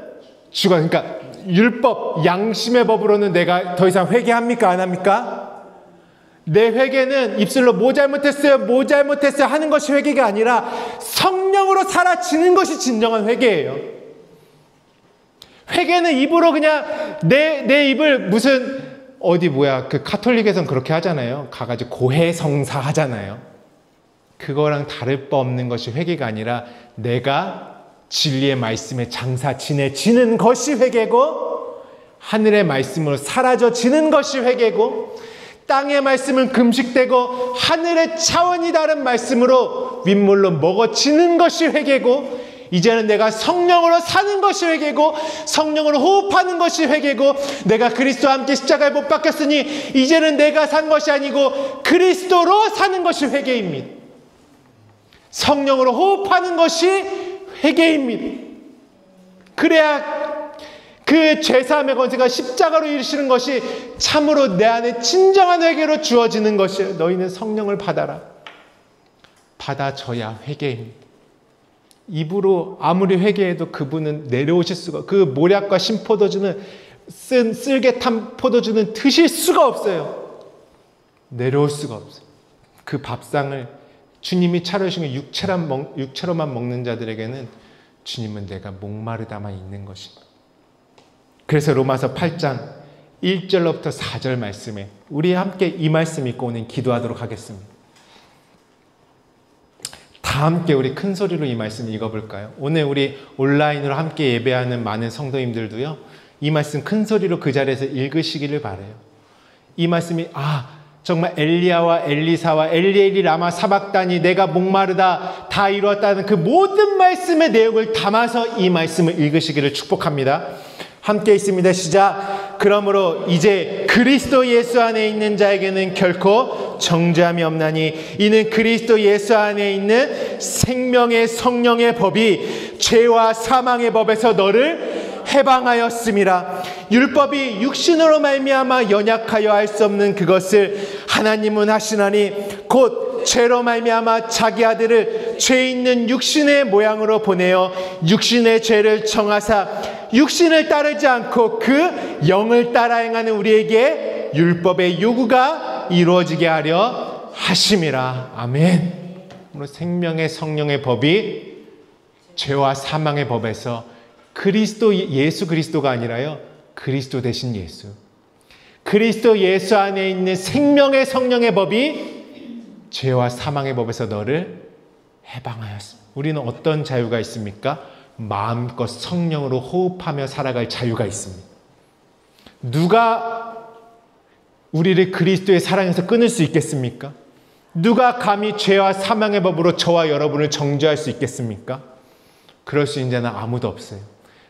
죽어. 그러니까 율법, 양심의 법으로는 내가 더 이상 회개합니까? 안 합니까? 내 회개는 입술로 뭐 잘못했어요 하는 것이 회개가 아니라 성령으로 살아지는 것이 진정한 회개예요. 회개는 입으로 그냥 내 입을 무슨 그 가톨릭에서는 그렇게 하잖아요. 가가지고 고해성사 하잖아요. 그거랑 다를 바 없는 것이 회개가 아니라 내가 진리의 말씀에 장사 지내지는 것이 회개고, 하늘의 말씀으로 사라져지는 것이 회개고, 땅의 말씀은 금식되고 하늘의 차원이 다른 말씀으로 윗물로 먹어지는 것이 회개고, 이제는 내가 성령으로 사는 것이 회개고, 성령으로 호흡하는 것이 회개고, 내가 그리스도와 함께 십자가에 못 박혔으니 이제는 내가 산 것이 아니고 그리스도로 사는 것이 회개입니다. 성령으로 호흡하는 것이 회개입니다. 그래야 그 죄사함의 권세가 십자가로 이루시는 것이 참으로 내 안에 진정한 회개로 주어지는 것이에요. 너희는 성령을 받아줘야 회개입니다. 입으로 아무리 회개해도 그분은 내려오실 수가, 그 모략과 신포도주는 쓸개탄 포도주는 드실 수가 없어요. 내려올 수가 없어요. 그 밥상을 주님이 차려주신 육체로만 먹는 자들에게는 주님은 내가 목마르다만 있는 것입니다. 그래서 로마서 8장 1절로부터 4절 말씀에 우리 함께 이 말씀 읽고 오늘 기도하도록 하겠습니다. 다 함께 우리 큰 소리로 이 말씀 읽어볼까요? 오늘 우리 온라인으로 함께 예배하는 많은 성도님들도요, 이 말씀 큰 소리로 그 자리에서 읽으시기를 바라요. 이 말씀이 정말 엘리야와 엘리사와 엘리엘이 라마 사박다니 내가 목마르다 다 이루었다는 그 모든 말씀의 내용을 담아서 이 말씀을 읽으시기를 축복합니다. 함께 있습니다. 시작. 그러므로 이제 그리스도 예수 안에 있는 자에게는 결코 정죄함이 없나니 이는 그리스도 예수 안에 있는 생명의 성령의 법이 죄와 사망의 법에서 너를 해방하였음이라. 율법이 육신으로 말미암아 연약하여 할 수 없는 그것을 하나님은 하시나니 곧 죄로 말미암아 자기 아들을 죄 있는 육신의 모양으로 보내어 육신의 죄를 청하사 육신을 따르지 않고 그 영을 따라 행하는 우리에게 율법의 요구가 이루어지게 하려 하심이라. 아멘. 생명의 성령의 법이 죄와 사망의 법에서 예수 그리스도가 아니라요, 그리스도 대신 예수, 그리스도 예수 안에 있는 생명의 성령의 법이 죄와 사망의 법에서 너를 해방하였습니다. 우리는 어떤 자유가 있습니까? 마음껏 성령으로 호흡하며 살아갈 자유가 있습니다. 누가 우리를 그리스도의 사랑에서 끊을 수 있겠습니까? 누가 감히 죄와 사망의 법으로 저와 여러분을 정죄할 수 있겠습니까? 그럴 수 있는 자는 아무도 없어요.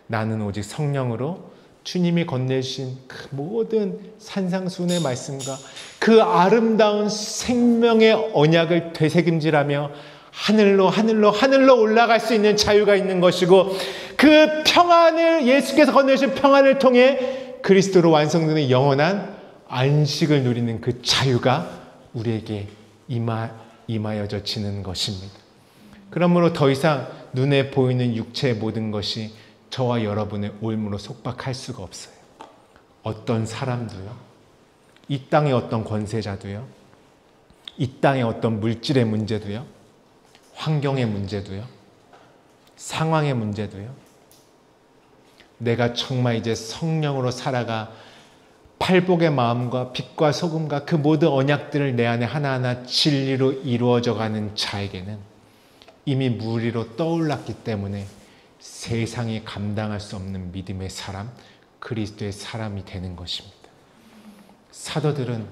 나는 오직 성령으로 주님이 건네주신 그 모든 산상수훈의 말씀과 그 아름다운 생명의 언약을 되새김질하며 하늘로 올라갈 수 있는 자유가 있는 것이고, 그 평안을, 예수께서 건네주신 평안을 통해 그리스도로 완성되는 영원한 안식을 누리는 그 자유가 우리에게 임하여지는 것입니다. 그러므로 더 이상 눈에 보이는 육체의 모든 것이 저와 여러분의 올무로 속박할 수가 없어요. 어떤 사람도요, 이 땅의 어떤 권세자도요, 이 땅의 어떤 물질의 문제도요, 환경의 문제도요, 상황의 문제도요, 내가 정말 이제 성령으로 살아가 팔복의 마음과 빛과 소금과 그 모든 언약들을 내 안에 하나하나 진리로 이루어져 가는 자에게는 이미 무리로 떠올랐기 때문에 세상이 감당할 수 없는 믿음의 사람, 그리스도의 사람이 되는 것입니다. 사도들은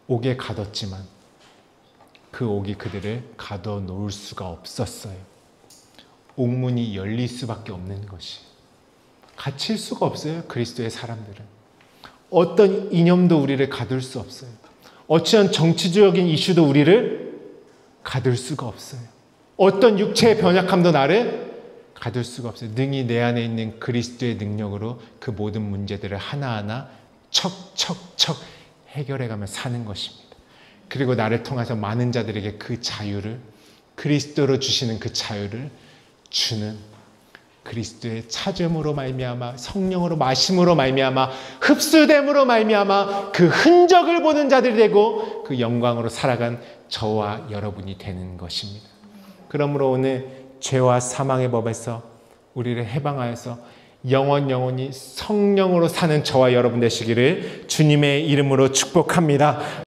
옥에 가뒀지만 그 옥이 그들을 가둬놓을 수가 없었어요. 옥문이 열릴 수밖에 없는 것이. 갇힐 수가 없어요. 그리스도의 사람들은. 어떤 이념도 우리를 가둘 수 없어요. 어찌한 정치적인 이슈도 우리를 가둘 수가 없어요. 어떤 육체의 변약함도 나를 가둘 수가 없어요. 능히 내 안에 있는 그리스도의 능력으로 그 모든 문제들을 하나하나 척척척 해결해가며 사는 것입니다. 그리고 나를 통해서 많은 자들에게 그 자유를, 그리스도로 주시는 그 자유를 주는, 그리스도의 찾음으로 말미암아, 성령으로 마심으로 말미암아, 흡수됨으로 말미암아 그 흔적을 보는 자들이 되고 그 영광으로 살아간 저와 여러분이 되는 것입니다. 그러므로 오늘 죄와 사망의 법에서 우리를 해방하여서 영원히 성령으로 사는 저와 여러분 되시기를 주님의 이름으로 축복합니다.